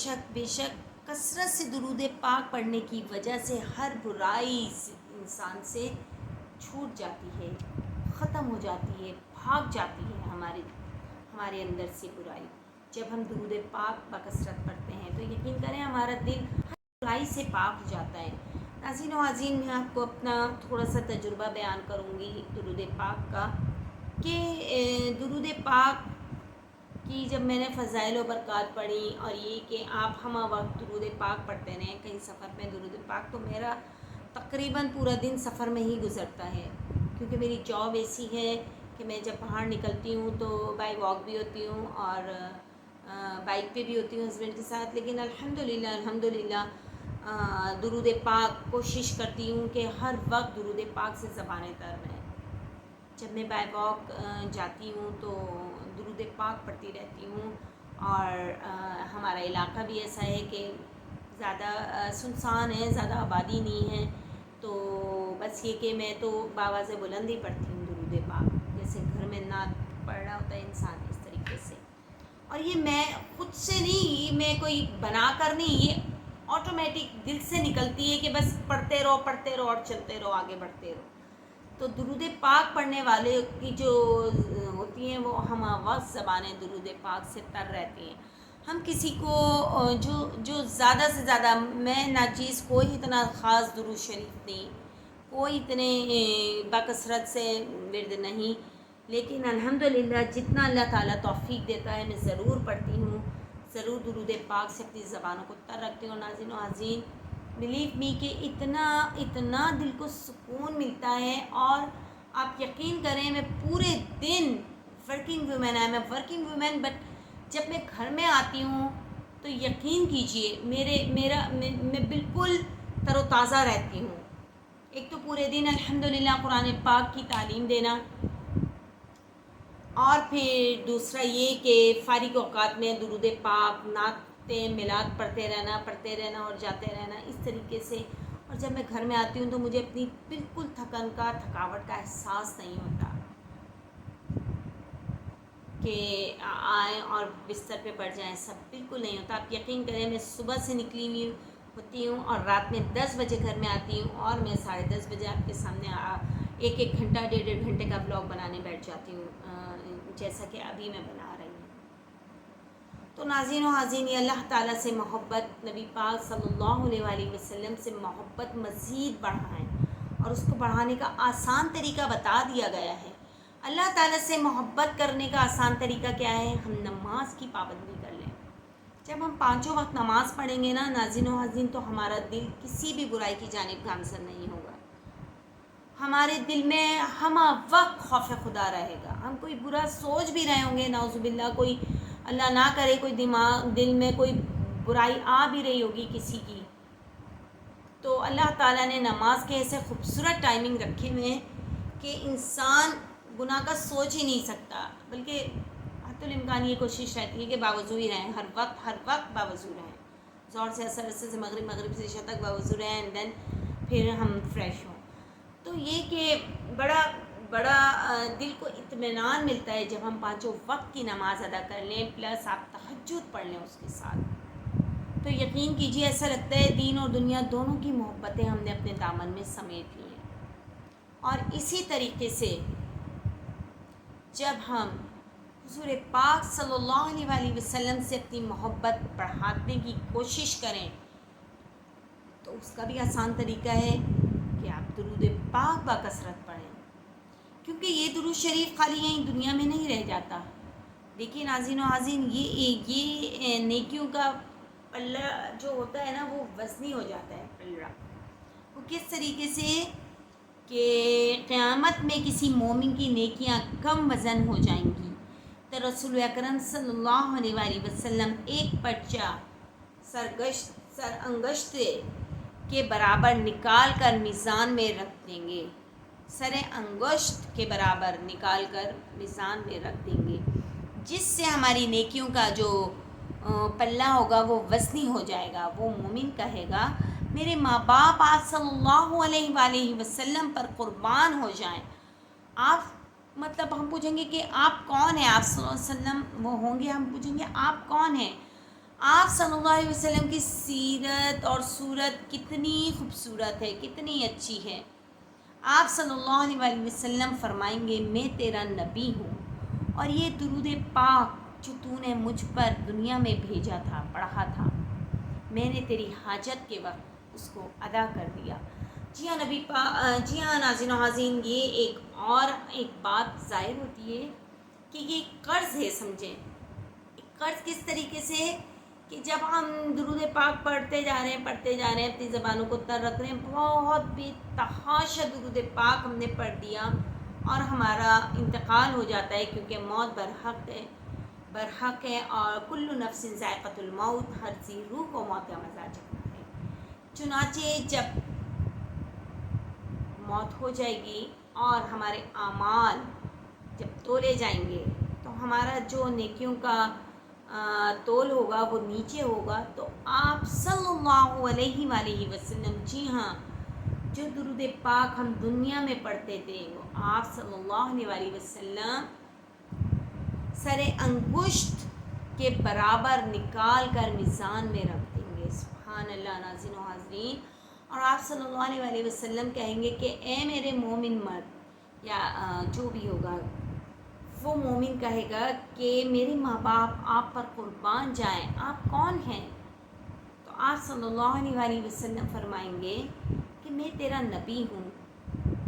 شک کثرت سے درود پاک پڑھنے کی وجہ سے ہر برائی انسان سے چھوٹ جاتی ہے، ختم ہو جاتی ہے، بھاگ جاتی ہے ہمارے اندر سے برائی۔ جب ہم درود پاک بکثرت پڑھتے ہیں تو یقین کریں ہمارا دل ہر برائی سے پاک ہو جاتا ہے۔ ناظرین و حاضرین، میں آپ کو اپنا تھوڑا سا تجربہ بیان کروں گی درود پاک کا، کہ درود پاک کی جب میں نے فضائل و برکات پڑھی، اور یہ کہ آپ ہمہ وقت درود پاک پڑھتے رہیں کہیں سفر میں درود پاک، تو میرا تقریباً پورا دن سفر میں ہی گزرتا ہے، کیونکہ میری جاب ایسی ہے کہ میں جب باہر نکلتی ہوں تو بائی واک بھی ہوتی ہوں اور بائک پہ بھی ہوتی ہوں ہسبینڈ کے ساتھ، لیکن الحمدللہ درود پاک کوشش کرتی ہوں کہ ہر وقت درود پاک سے زبانیں تر رہیں۔ جب میں بائی واک جاتی ہوں تو درود پاک پڑھتی رہتی ہوں، اور ہمارا علاقہ بھی ایسا ہے کہ زیادہ سنسان ہے، زیادہ آبادی نہیں ہے، تو بس یہ کہ میں تو باواز بلند ہی پڑھتی ہوں درود پاک، جیسے گھر میں نعت پڑھ رہا ہوتا ہے انسان، اس طریقے سے۔ اور یہ میں خود سے نہیں، میں کوئی بنا کر نہیں، یہ آٹومیٹک دل سے نکلتی ہے کہ بس پڑھتے رہو اور چلتے رہو، آگے بڑھتے رہو۔ تو درود پاک پڑھنے والے کی جو ہوتی ہیں وہ ہم وقت زبانیں درود پاک سے تر رہتی ہیں۔ ہم کسی کو جو زیادہ سے زیادہ، میں ناچیز کوئی اتنا خاص درود شریف نہیں، کوئی اتنے بکثرت سے ورد نہیں، لیکن الحمدللہ جتنا اللہ تعالیٰ توفیق دیتا ہے میں ضرور پڑھتی ہوں، ضرور درود پاک سے اپنی زبانوں کو تر رکھتی ہوں۔ ناظرین و حاضرین، بلیو می کہ اتنا دل کو سکون ملتا ہے، اور آپ یقین کریں میں پورے دن ورکنگ وومن ہے، میں ورکنگ وومن، بٹ جب میں گھر میں آتی ہوں تو یقین کیجئے میں بالکل تر و تازہ رہتی ہوں۔ ایک تو پورے دن الحمدللہ قرآن پاک کی تعلیم دینا، اور پھر دوسرا یہ کہ فارغ اوقات میں درود پاک، نعتیں، میلاد پڑھتے رہنا اور جاتے رہنا، اس طریقے سے۔ اور جب میں گھر میں آتی ہوں تو مجھے اپنی بالکل تھکاوٹ کا احساس نہیں ہوتا کہ آئیں اور بستر پہ پڑ جائیں، سب بالکل نہیں ہوتا۔ آپ یقین کریں میں صبح سے نکلی ہوئی ہوتی ہوں اور رات میں 10 بجے گھر میں آتی ہوں، اور میں 10:30 بجے آپ کے سامنے ایک گھنٹہ 1.5 گھنٹے کا بلاگ بنانے بیٹھ جاتی ہوں، جیسا کہ ابھی میں بنا رہی ہوں۔ تو ناظرین و حاضرین، اللہ تعالیٰ سے محبت، نبی پاک صلی اللہ علیہ وآلہ وسلم سے محبت مزید بڑھائیں، اور اس کو بڑھانے کا آسان طریقہ بتا دیا گیا ہے۔ اللہ تعالیٰ سے محبت کرنے کا آسان طریقہ کیا ہے؟ ہم نماز کی پابندی کر لیں۔ جب ہم 5 وقت نماز پڑھیں گے نا ناظرین و حاضرین، تو ہمارا دل کسی بھی برائی کی جانب گامزن نہیں ہوگا، ہمارے دل میں ہم وقت خوف خدا رہے گا۔ ہم کوئی برا سوچ بھی رہے ہوں گے، نعوذ باللہ، کوئی اللہ نہ کرے کوئی دل میں کوئی برائی آ بھی رہی ہوگی کسی کی، تو اللہ تعالیٰ نے نماز کے ایسے خوبصورت ٹائمنگ رکھے ہوئے ہیں کہ انسان گناہ کا سوچ ہی نہیں سکتا، بلکہ حتی الامکان یہ کوشش رہتی ہے کہ باوضو ہی رہیں، ہر وقت باوضو رہیں، ظہر سے عصر، عصر سے مغرب، مغرب سے عشاء تک باوضو رہیں، اینڈ دین پھر ہم فریش ہوں۔ تو یہ کہ بڑا دل کو اطمینان ملتا ہے جب ہم 5 وقت کی نماز ادا کر لیں، پلس آپ تہجد پڑھ لیں اس کے ساتھ، تو یقین کیجیے ایسا لگتا ہے دین اور دنیا دونوں کی محبتیں ہم نے اپنے دامن میں سمیٹ لی ہیں۔ اور اسی طریقے سے جب ہم حضور پاک صلی اللہ علیہ وسلم سے اپنی محبت بڑھانے کی کوشش کریں تو اس کا بھی آسان طریقہ ہے کہ آپ درود پاک بکثرت پڑھیں، کیونکہ یہ درود شریف خالی یہیں دنیا میں نہیں رہ جاتا۔ دیکھیے ناظرین و عازرین، یہ نیکیوں کا پلہ جو ہوتا ہے نا وہ وزنی ہو جاتا ہے پلہ۔ وہ کس طریقے سے کہ قیامت میں کسی مومن کی نیکیاں کم وزن ہو جائیں گی تو رسول اکرم صلی اللہ علیہ وآلہ وسلم ایک پرچہ سر انگشت کے برابر نکال کر میزان میں رکھ دیں گے، سر انگشت کے برابر نکال کر میزان میں رکھ دیں گے، جس سے ہماری نیکیوں کا جو پلہ ہوگا وہ وزنی ہو جائے گا۔ وہ مومن کہے گا میرے ماں باپ آپ صلی اللہ علیہ وآلہ وسلم پر قربان ہو جائیں۔ آپ مطلب ہم پوچھیں گے کہ آپ کون ہیں؟ آپ صلی اللہ علیہ وسلم وہ ہوں گے، ہم پوچھیں گے آپ کون ہیں؟ آپ صلی اللہ علیہ وسلم کی سیرت اور صورت کتنی خوبصورت ہے، کتنی اچھی ہے۔ آپ صلی اللہ علیہ وآلہ وسلم فرمائیں گے میں تیرا نبی ہوں، اور یہ درود پاک جو تو نے مجھ پر دنیا میں بھیجا تھا، پڑھا تھا، میں نے تیری حاجت کے وقت اس کو ادا کر دیا۔ جی ہاں جی ہاں ناظرین و حاضرین، یہ ایک بات ظاہر ہوتی ہے کہ یہ قرض ہے، سمجھیں قرض کس طریقے سے کہ جب ہم درود پاک پڑھتے جا رہے ہیں اپنی زبانوں کو تر رکھ رہے ہیں، بہت بے تحاشا درود پاک ہم نے پڑھ دیا اور ہمارا انتقال ہو جاتا ہے، کیونکہ موت برحق ہے اور کل نفس ذائقۃ الموت، ہر ذی روح کو موت کا مزہ چکھنا ہے۔ چنانچہ جب موت ہو جائے گی اور ہمارے اعمال جب تولے جائیں گے تو ہمارا جو نیکیوں کا تول ہوگا وہ نیچے ہوگا، تو آپ صلی اللہ علیہ وآلہ وسلم، جی ہاں جو درود پاک ہم دنیا میں پڑھتے تھے وہ آپ صلی اللہ علیہ وآلہ وسلم سر انگشت کے برابر نکال کر میزان میں رکھ دیں گے۔ سبحان اللہ ناظرین و حاضرین، اور آپ صلی اللہ علیہ وآلہ وسلم کہیں گے کہ اے میرے مومن مرد، یا جو بھی ہوگا وہ مومن کہے گا کہ میرے ماں باپ آپ پر قربان جائیں، آپ کون ہیں؟ تو آپ صلی اللہ علیہ وآلہ وسلم فرمائیں گے کہ میں تیرا نبی ہوں،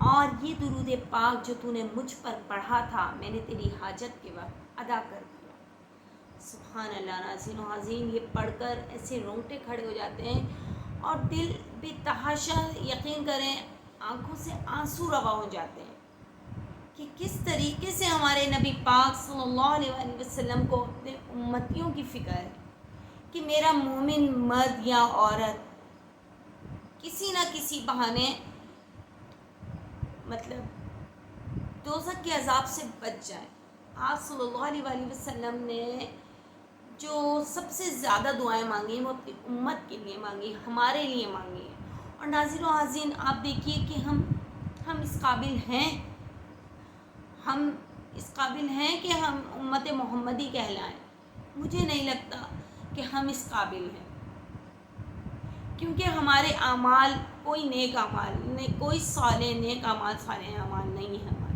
اور یہ درود پاک جو تو نے مجھ پر پڑھا تھا میں نے تیری حاجت کے وقت ادا کر دیا۔ سبحان اللہ ناظرین و حاضرین، یہ پڑھ کر ایسے رونگٹے کھڑے ہو جاتے ہیں اور دل بے تحاشا، یقین کریں آنکھوں سے آنسو روا ہو جاتے ہیں کہ کس طریقے سے ہمارے نبی پاک صلی اللہ علیہ وآلہ وسلم کو اپنے امتیوں کی فکر ہے کہ میرا مومن مرد یا عورت کسی نہ کسی بہانے مطلب دوزخ کے عذاب سے بچ جائے۔ آپ صلی اللہ علیہ وآلہ وسلم نے جو سب سے زیادہ دعائیں مانگی ہیں وہ اپنی امت کے لیے مانگی، ہمارے لیے مانگی ہیں۔ اور ناظرین و حاضرین، آپ دیکھیے کہ ہم اس قابل ہیں، ہم اس قابل ہیں کہ ہم امت محمدی کہلائیں؟ مجھے نہیں لگتا کہ ہم اس قابل ہیں، کیونکہ ہمارے اعمال کوئی نیک اعمال نہیں، کوئی نیک اعمال صالح اعمال نہیں ہے ہمارے۔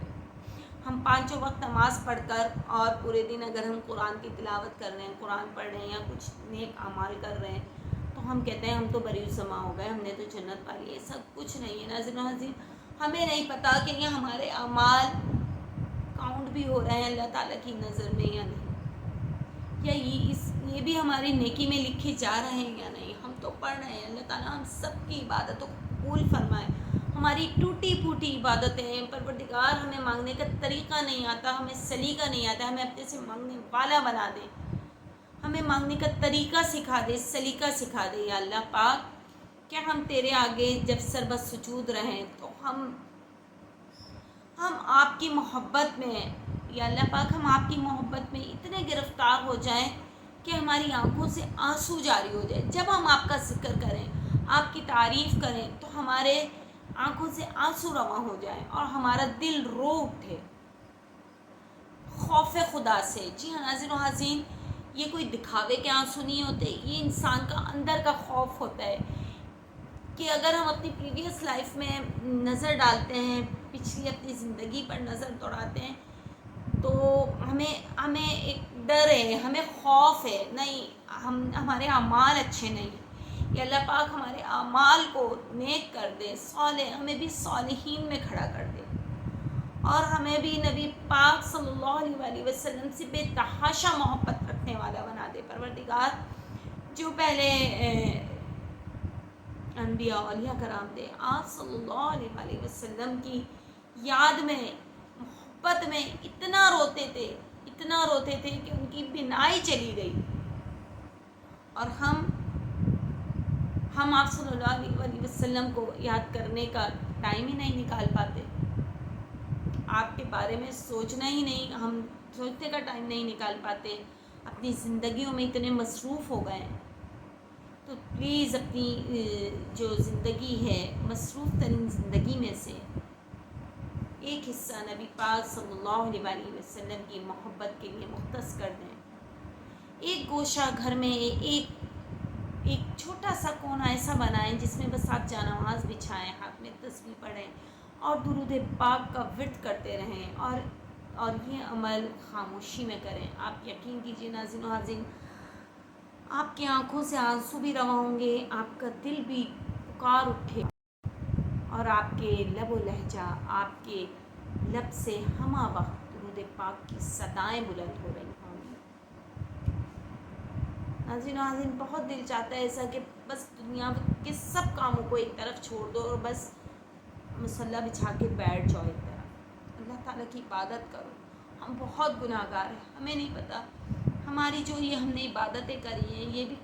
ہم 5 وقت نماز پڑھ کر اور پورے دن اگر ہم قرآن کی تلاوت کر رہے ہیں، قرآن پڑھ رہے ہیں یا کچھ نیک اعمال کر رہے ہیں تو ہم کہتے ہیں ہم تو بری الزما ہو گئے، ہم نے تو جنت پا لی۔ ایسا کچھ نہیں ہے ناظرین و حاضرین، ہمیں نہیں پتہ کہ یہ ہمارے اعمال کاؤنٹ بھی ہو رہے ہیں اللہ تعالیٰ کی نظر میں یا نہیں، یا یہ بھی ہماری نیکی میں لکھے جا رہے ہیں یا نہیں۔ ہم تو پڑھ رہے ہیں، اللہ تعالیٰ ہم سب کی عبادتوں کو قبول فرمائے۔ ہماری ٹوٹی پھوٹی عبادتیں ہیں، پروردگار ہمیں مانگنے کا طریقہ نہیں آتا، ہمیں سلیقہ نہیں آتا، ہمیں اپنے سے مانگنے والا بنا دے، ہمیں مانگنے کا طریقہ سکھا دے، سلیقہ سکھا دے یا اللہ پاک، کہ ہم تیرے آگے جب سربت سجود رہیں تو ہم آپ کی محبت میں، یا اللہ پاک ہم آپ کی محبت میں اتنے گرفتار ہو جائیں کہ ہماری آنکھوں سے آنسو جاری ہو جائے۔ جب ہم آپ کا ذکر کریں، آپ کی تعریف کریں تو ہمارے آنکھوں سے آنسو رواں ہو جائیں اور ہمارا دل رو اٹھے خوف خدا سے۔ جی ہاں ناظرین و حاضرین، یہ کوئی دکھاوے کے آنسو نہیں ہوتے، یہ انسان کا اندر کا خوف ہوتا ہے کہ اگر ہم اپنی پریویس لائف میں نظر ڈالتے ہیں پچھلی اپنی زندگی پر نظر دوڑاتے ہیں تو ہمیں ایک ڈر ہے، ہمیں خوف ہے، نہیں ہمارے اعمال اچھے نہیں ہیں، یا اللہ پاک ہمارے اعمال کو نیک کر دے، صالح، ہمیں بھی صالحین میں کھڑا کر دے، اور ہمیں بھی نبی پاک صلی اللہ علیہ وسلم سے بے تحاشا محبت رکھنے والا بنا دے پروردگار۔ جو پہلے انبیاء اولیاء کرام تھے، آپ صلی اللہ علیہ وسلم کی یاد میں، محبت میں اتنا روتے تھے کہ ان کی بینائی چلی گئی، اور ہم آپ صلی اللہ علیہ وسلم کو یاد کرنے کا ٹائم ہی نہیں نکال پاتے، آپ کے بارے میں سوچنا ہی نہیں، ہم سوچنے کا ٹائم نہیں نکال پاتے، اپنی زندگیوں میں اتنے مصروف ہو گئے ہیں۔ تو پلیز اپنی جو زندگی ہے، مصروف ترین زندگی میں سے ایک حصہ نبی پاک صلی اللہ علیہ وسلم کی محبت کے لیے مختص کر دیں۔ ایک گوشہ گھر میں ایک چھوٹا سا کونا ایسا بنائیں جس میں بس آپ جانماز بچھائیں، ہاتھ میں تسبیح پڑھیں اور درود پاک کا ورد کرتے رہیں، اور یہ عمل خاموشی میں کریں۔ آپ یقین کیجیے ناظرین و حاضرین، آپ کی آنکھوں سے آنسو بھی رواں ہوں گے، آپ کا دل بھی پکار اٹھے، اور آپ کے لب و لہجہ، آپ کے لب سے ہمہ وقت درود پاک کی صدائیں بلند ہو رہی ہوں گی۔ ناظرین بہت دل چاہتا ہے ایسا کہ بس دنیا کے سب کاموں کو ایک طرف چھوڑ دو اور بس مصلی بچھا کے بیٹھ جاؤ ایک طرف، اللہ تعالیٰ کی عبادت کرو۔ ہم بہت گناہ گار ہیں، ہمیں نہیں پتہ ہماری جو یہ ہم نے عبادتیں کری ہیں یہ بھی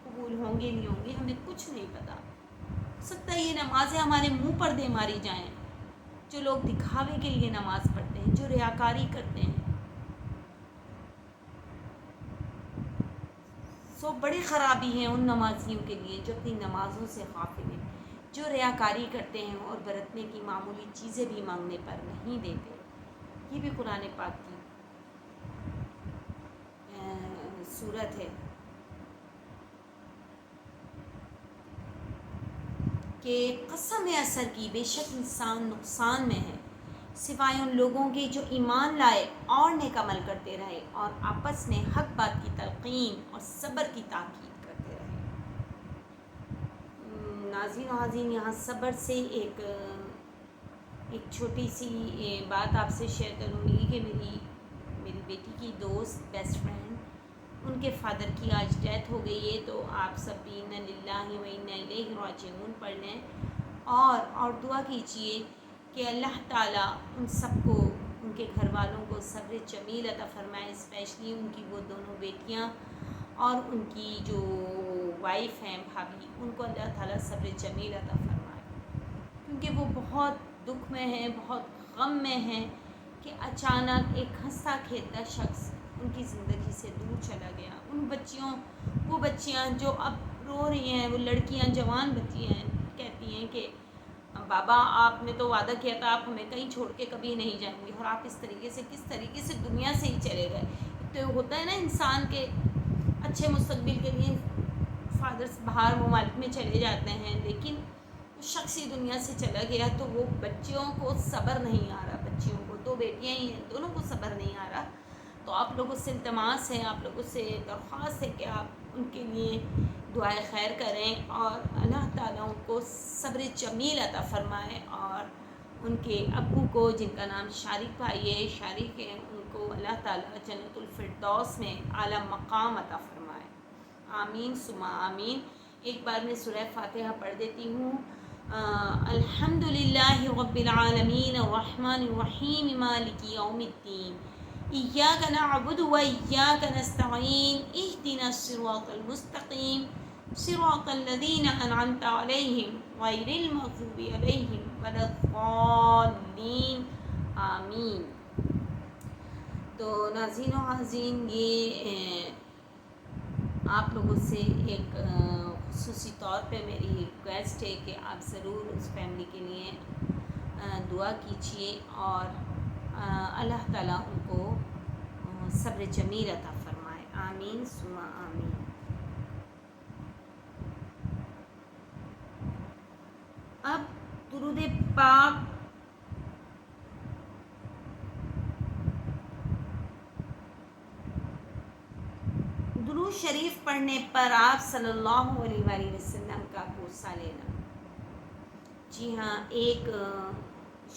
قبول ہوں گے نہیں ہوں گے، ہمیں کچھ نہیں پتہ۔ ہو سکتا ہے یہ نمازیں ہمارے منہ پر دے ماری جائیں، جو لوگ دکھاوے کے لیے نماز پڑھتے ہیں، جو ریاکاری کرتے ہیں، سو بڑی خرابی ہے ان نمازیوں کے لیے جو اپنی نمازوں سے غافل ہیں، جو ریاکاری کرتے ہیں اور برتنے کی معمولی چیزیں بھی مانگنے پر نہیں دیتے۔ یہ بھی قرآن پاک کی صورت ہے کہ قسم اثر کی، بے شک انسان نقصان میں ہے سوائے ان لوگوں کے جو ایمان لائے اور نیک عمل کرتے رہے اور آپس میں حق بات کی تلقین اور صبر کی تاکید کرتے رہے۔ ناظرین و حاضرین، یہاں صبر سے ایک چھوٹی سی بات آپ سے شیئر کروں گی کہ میری بیٹی کی دوست، بیسٹ فرینڈ، ان کے فادر کی آج ڈیتھ ہو گئی ہے، تو آپ سب بھی انا للہ و انا الیہ راجعون پڑھ لیں اور دعا کیجیے کہ اللہ تعالیٰ ان سب کو، ان کے گھر والوں کو صبر جمیل عطا فرمائے، اسپیشلی ان کی وہ دونوں بیٹیاں اور ان کی جو وائف ہیں، بھابھی، ان کو اللہ تعالیٰ صبر جمیل عطا فرمائے، کیونکہ وہ بہت دکھ میں ہیں، بہت غم میں ہیں کہ اچانک ایک ہنستا کھیلتا شخص ان کی زندگی سے دور چلا گیا۔ وہ بچیاں جو اب رو رہی ہیں، وہ لڑکیاں، جوان بچیاں ہیں، کہتی ہیں کہ بابا آپ نے تو وعدہ کیا تھا آپ ہمیں کہیں چھوڑ کے کبھی نہیں جائیں گے، اور آپ کس طریقے سے دنیا سے ہی چلے گئے۔ تو ہوتا ہے نا انسان کے اچھے مستقبل کے لیے فادرز باہر ممالک میں چلے جاتے ہیں، لیکن شخصی دنیا سے چلا گیا تو وہ بچیوں کو صبر نہیں آ رہا، بچیوں کو، دو بیٹیاں ہی ہیں، دونوں کو صبر نہیں آ رہا۔ تو آپ لوگوں سے التماس ہے، آپ لوگوں سے درخواست ہے کہ آپ ان کے لیے دعائے خیر کریں اور اللہ تعالیٰ ان کو صبر جمیل عطا فرمائے، اور ان کے ابو کو، جن کا نام شارق بھائی ہے، شارق ہے، ان کو اللہ تعالیٰ جنت الفردوس میں اعلیٰ مقام عطا فرمائے۔ آمین ثم آمین۔ ایک بار میں سورہ فاتحہ پڑھ دیتی ہوں۔ الحمدللہ رب العالمین الرحمن الرحیم مالک یوم الدین، ایاک نعبد و ایاک نستعین، اہدنا الصراط المستقیم، صراط الذین انعمت علیہم غیر المغضوب علیہم ولا الضالین، آمین۔ تو ناظرین و حاضرین، یہ آپ لوگوں سے ایک خصوصی طور پہ میری ریکویسٹ ہے کہ آپ ضرور اس فیملی کے لیے دعا کیجیے، اور اللہ تعالیٰ ان کو صبر جمیل عطا فرمائے۔ آمین ثم آمین۔ اب درود پاک درود شریف پڑھنے پر آپ صلی اللہ علیہ وآلہ وسلم کا بوسہ لینا۔ جی ہاں، ایک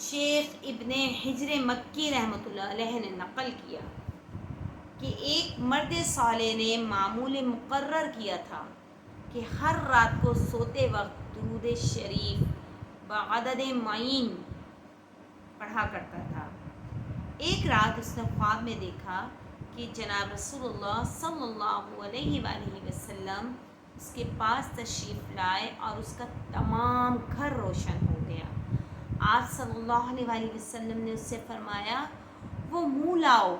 شیخ ابن حجر مکی رحمۃ اللہ علیہ نے نقل کیا کہ ایک مرد صالح نے معمول مقرر کیا تھا کہ ہر رات کو سوتے وقت درود شریف بعدد معین پڑھا کرتا تھا۔ ایک رات اس نے خواب میں دیکھا کہ جناب رسول اللہ صلی اللہ علیہ وآلہ وسلم اس کے پاس تشریف لائے اور اس کا تمام گھر روشن ہو گیا۔ آپ صلی اللہ علیہ وآلہ وسلم نے اس سے فرمایا، وہ منہ لاؤ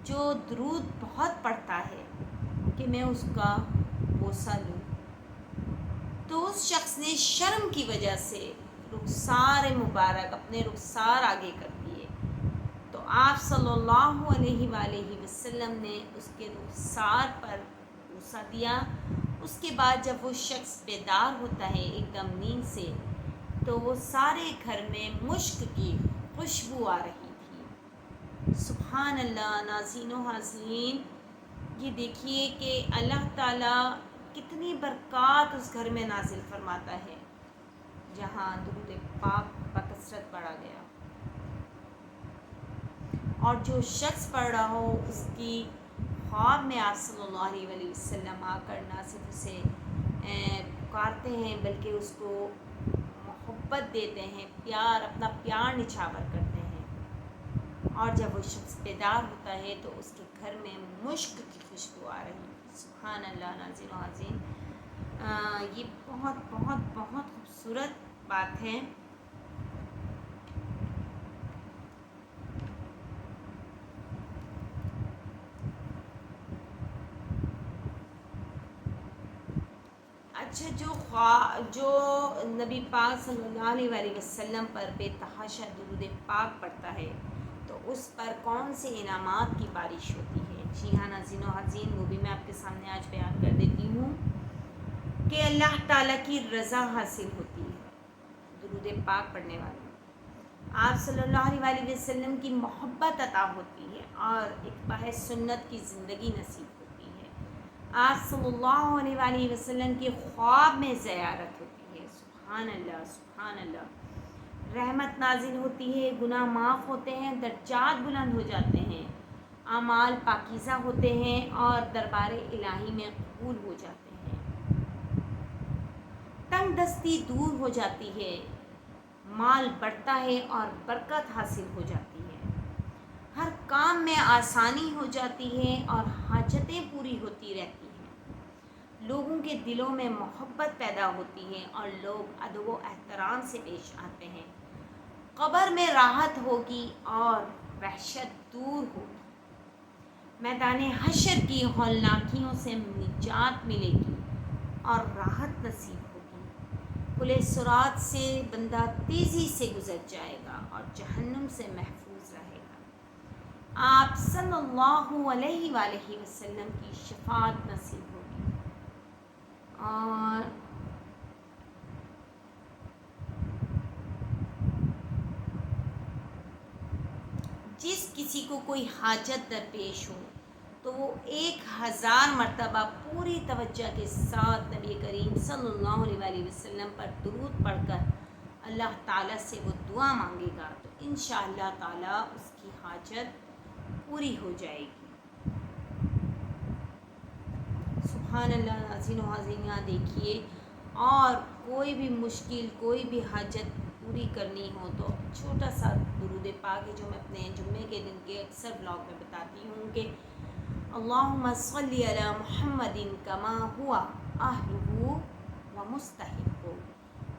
جو درود بہت پڑھتا ہے کہ میں اس کا بوسہ لوں۔ تو اس شخص نے شرم کی وجہ سے رخسار مبارک اپنے رخسار آگے کر دیے، تو آپ صلی اللہ علیہ وآلہ وسلم نے اس کے رخسار پر بوسہ دیا۔ اس کے بعد جب وہ شخص بیدار ہوتا ہے ایک دم نیند سے، تو وہ سارے گھر میں مشک کی خوشبو آ رہی تھی۔ سبحان اللہ۔ ناظرین و حاضرین، یہ دیکھیے کہ اللہ تعالیٰ کتنی برکات اس گھر میں نازل فرماتا ہے جہاں درود پاک بکثرت پڑھا گیا، اور جو شخص پڑھ رہا ہو اس کی خواب میں آپ صلی اللہ علیہ وآلہ وسلم آ کر نہ صرف اسے پکارتے ہیں بلکہ اس کو محبت دیتے ہیں، اپنا پیار نچھاور کرتے ہیں، اور جب وہ شخص بیدار ہوتا ہے تو اس کے گھر میں مشک کی خوشبو آ رہی ہے۔ سبحان اللہ۔ ناظرین و حاضرین، یہ بہت بہت بہت خوبصورت بات ہے۔ اچھا، جو نبی پاک صلی اللہ علیہ وآلہ وسلم پر بے تحاشا درود پاک پڑھتا ہے تو اس پر کون سے انعامات کی بارش ہوتی ہے؟ جی ہاں ناظرین و حاضرین، وہ بھی میں آپ کے سامنے آج بیان کر دیتی ہوں کہ اللہ تعالیٰ کی رضا حاصل ہوتی ہے درود پاک پڑھنے والے، آپ صلی اللہ علیہ وآلہ وسلم کی محبت عطا ہوتی ہے اور اتباع سنت کی زندگی نصیب ہوتی ہے، آپ صلی اللہ علیہ وآلہ وسلم کی خواب میں زیارت ہوتی ہے۔ سبحان اللہ، سبحان اللہ۔ رحمت نازل ہوتی ہے، گناہ معاف ہوتے ہیں، درجات بلند ہو جاتے ہیں، اعمال پاکیزہ ہوتے ہیں اور دربار الہی میں قبول ہو جاتے ہیں، تنگ دستی دور ہو جاتی ہے، مال بڑھتا ہے اور برکت حاصل ہو جاتی ہے، ہر کام میں آسانی ہو جاتی ہے اور حاجتیں پوری ہوتی رہتی ہیں، لوگوں کے دلوں میں محبت پیدا ہوتی ہے اور لوگ ادب و احترام سے پیش آتے ہیں، قبر میں راحت ہوگی اور وحشت دور ہوگی، میدان حشر کی ہولناکیوں سے نجات ملے گی اور راحت نصیب ہوگی، پل صراط سے بندہ تیزی سے گزر جائے گا اور جہنم سے محفوظ رہے گا، آپ صلی اللہ علیہ وآلہ وسلم کی شفاعت نصیب ہوگی، اور جس کسی کو کوئی حاجت درپیش ہو تو وہ 1000 مرتبہ پوری توجہ کے ساتھ نبی کریم صلی اللہ علیہ وآلہ وسلم پر درود پڑھ کر اللہ تعالیٰ سے وہ دعا مانگے گا تو انشاءاللہ تعالیٰ اس کی حاجت پوری ہو جائے گی۔ سبحان اللہ۔ ناظرین و حاضرین، یہاں دیکھیے، اور کوئی بھی مشکل، کوئی بھی حاجت پوری کرنی ہو تو چھوٹا سا درود پاک ہے جو میں اپنے جمعے کے دن کے اکثر بلاگ میں بتاتی ہوں کہ اللہم صلی علی محمد کما ہوا اہلہ و مستحق،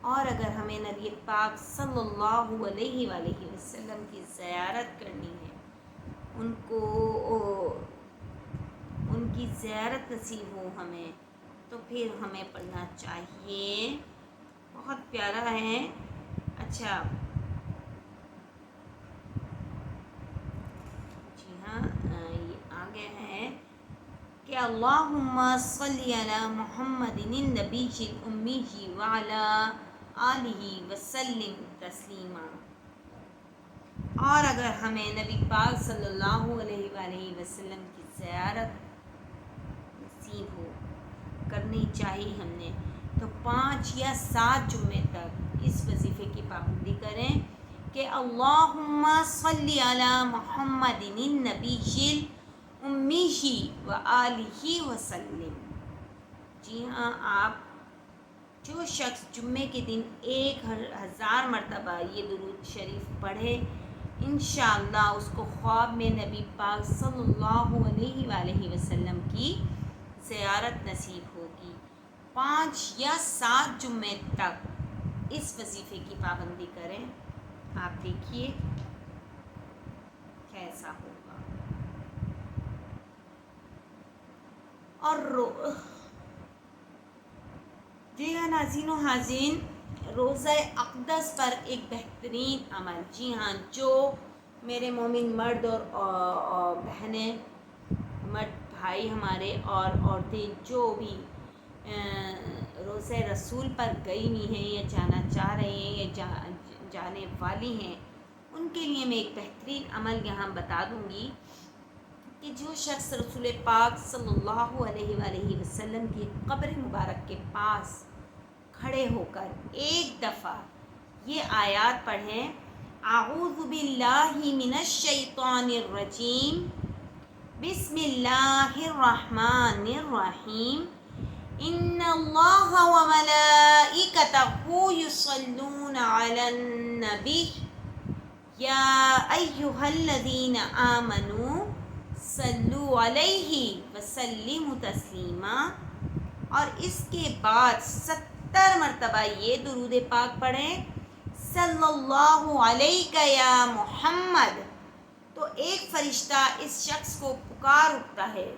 اور اگر ہمیں نبی پاک صلی اللہ علیہ وآلہ وسلم کی زیارت کرنی ہے، ان کی زیارت نصیب ہو ہمیں، تو پھر ہمیں پڑھنا چاہیے۔ بہت پیارا ہے۔ اچھا، جی ہاں، یہ آگے ہے کہ اللہم صلی علی محمد النبی الامی وعلی آلہ وسلم تسلیما، اور اگر ہمیں نبی پاک صلی اللہ علیہ وآلہ وسلم کی زیارت نصیب ہو، کرنی چاہیے ہم نے۔ تو 5 یا 7 جمعے تک اس وظیفے کی پابندی کریں کہ اللہم صلی علی محمد النبی الامی و آلہ وسلم۔ جی ہاں، آپ جو شخص جمعے کے دن 1000 مرتبہ یہ درود شریف پڑھے، انشاءاللہ اس کو خواب میں نبی پاک صلی اللہ علیہ وآلہ وسلم کی زیارت نصیب ہوگی۔ 5 یا 7 جمعے تک اس وظیفے کی پابندی کریں، آپ دیکھیے کیسا ہوگا۔ اور جی ہاں ناظرین و حاضرین، روزہ اقدس پر ایک بہترین عمل، جی ہاں، جو میرے مومن مرد اور بہنیں، مرد بھائی ہمارے اور عورتیں جو بھی روزہ رسول پر گئی ہوئی ہیں یا جانا چاہ رہے ہیں یا جانے والی ہیں، ان کے لیے میں ایک بہترین عمل یہاں بتا دوں گی کہ جو شخص رسول پاک صلی اللہ علیہ وآلہ وسلم کی قبر مبارک کے پاس کھڑے ہو کر ایک دفعہ یہ آیات پڑھیں، اعوذ باللہ من الشیطان الرجیم، بسم اللہ الرحمن الرحیم، ان اللہ وملائکتہ یصلون علی النبی یا ایہا الذین آمنوا صلوا علیہ وسلموا تسلیما۔ اور اس کے بعد 70 مرتبہ یہ درود پاک پڑھیں، صلی اللہ علیہ یا محمد۔ تو ایک فرشتہ اس شخص کو پکار اٹھتا ہے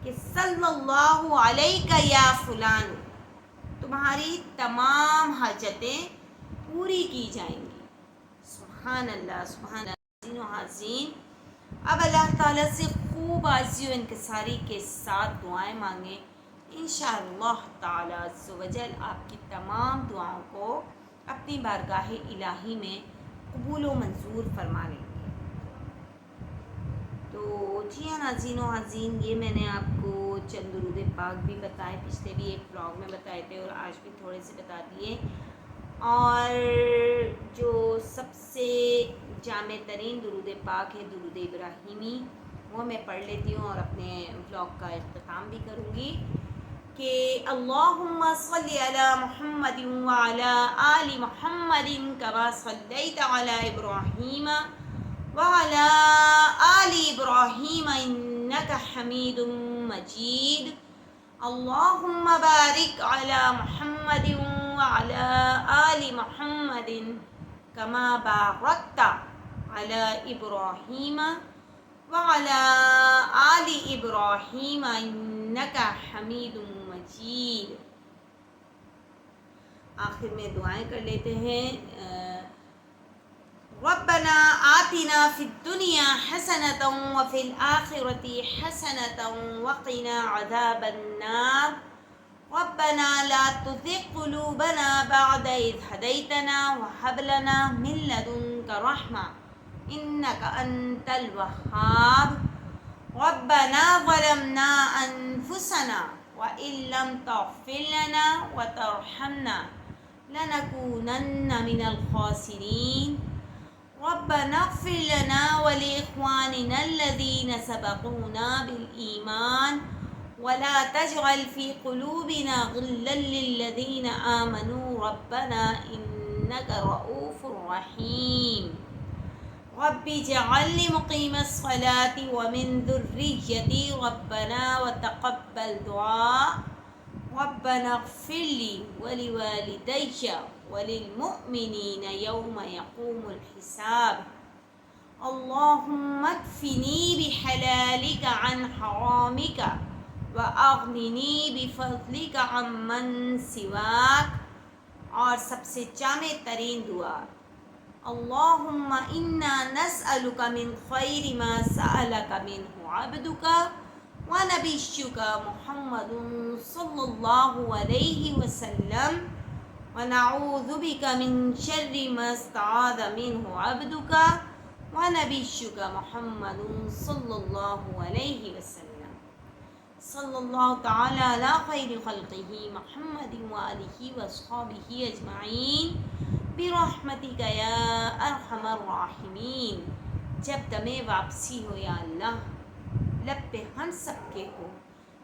کہ صلی اللہ علیہ یا فلان، تمہاری تمام حاجتیں پوری کی جائیں گی۔ سبحان اللہ، سبحان اللہ۔ حاضرین، اب اللہ تعالیٰ سے خوب عاجزی و انکساری کے ساتھ دعائیں مانگیں، انشاءاللہ تعالیٰ عز و جل آپ کی تمام دعاؤں کو اپنی بارگاہ الہی میں قبول و منظور فرما لیں گے۔ تو جی ہاں ناظرین و حاضرین، یہ میں نے آپ کو چند درود پاک بھی بتائے، پچھلے بھی ایک بلاگ میں بتائے تھے اور آج بھی تھوڑے سے بتا دیے۔ اور جو سب سے جامع ترین درود پاک ہے درود ابراہیمی، وہ میں پڑھ لیتی ہوں اور اپنے بلاگ کا اختتام بھی کروں گی کہ اللہم صلی علی محمد وعلی آل محمد کما صلیت علی ابراہیم وعلی آل ابراہیم انک حمید مجید، اللہم بارک علی محمد وعلی آل محمد کما بارکت علی ابراہیم وعلی آل ابراہیم انک حمید مجید۔ آخر میں دعائیں کر لیتے ہیں۔ ربنا آتنا فی الدنیا حسنۃ وفی الآخرۃ حسنۃ وقنا عذاب النار، ربنا لا تزغ قلوبنا بعد إذ هديتنا وهب لنا من لدنك رحمة إنك أنت الوهاب، ربنا ظلمنا أنفسنا وإن لم تغفر لنا وترحمنا لنكونن من الخاسرين، ربنا اغفر لنا ولإخواننا الذين سبقونا بالإيمان ولا تجعل في قلوبنا غلا للذين آمنوا ربنا إنك رؤوف رحيم، رب اجعلني مقيم الصلاة ومن ذريتي ربنا وتقبل دعاء، ربنا اغفر لي ولوالدي وللمؤمنين يوم يقوم الحساب، اللهم اكفني بحلالك عن حرامك وأغنني بفضلك عمن سواك۔ اور سب سے جامع ترین دعا، اللہم انا نسألک من خیر ما سألک منہ عبدک ونبیک محمد صلی اللہ علیہ وسلم، ونعوذ بک من شر ما استعاذ منہ عبدک ونبیک محمد صلی اللہ علیہ وسلم۔ صلی اللہ تعالی علی خیر خلقہ محمد وآلہ وصحبہ اجمعین برحمتک یا ارحم الراحمین۔ جب دمِ واپسی ہو یا اللہ، لب پہ ہم سب کے ہو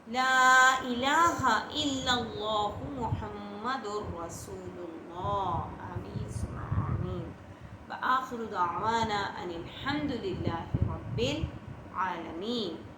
لا الہ الا اللہ محمد الرسول اللہ، آمین ثم آمین۔ وآخر دعوانا ان الحمد للہ رب العالمین۔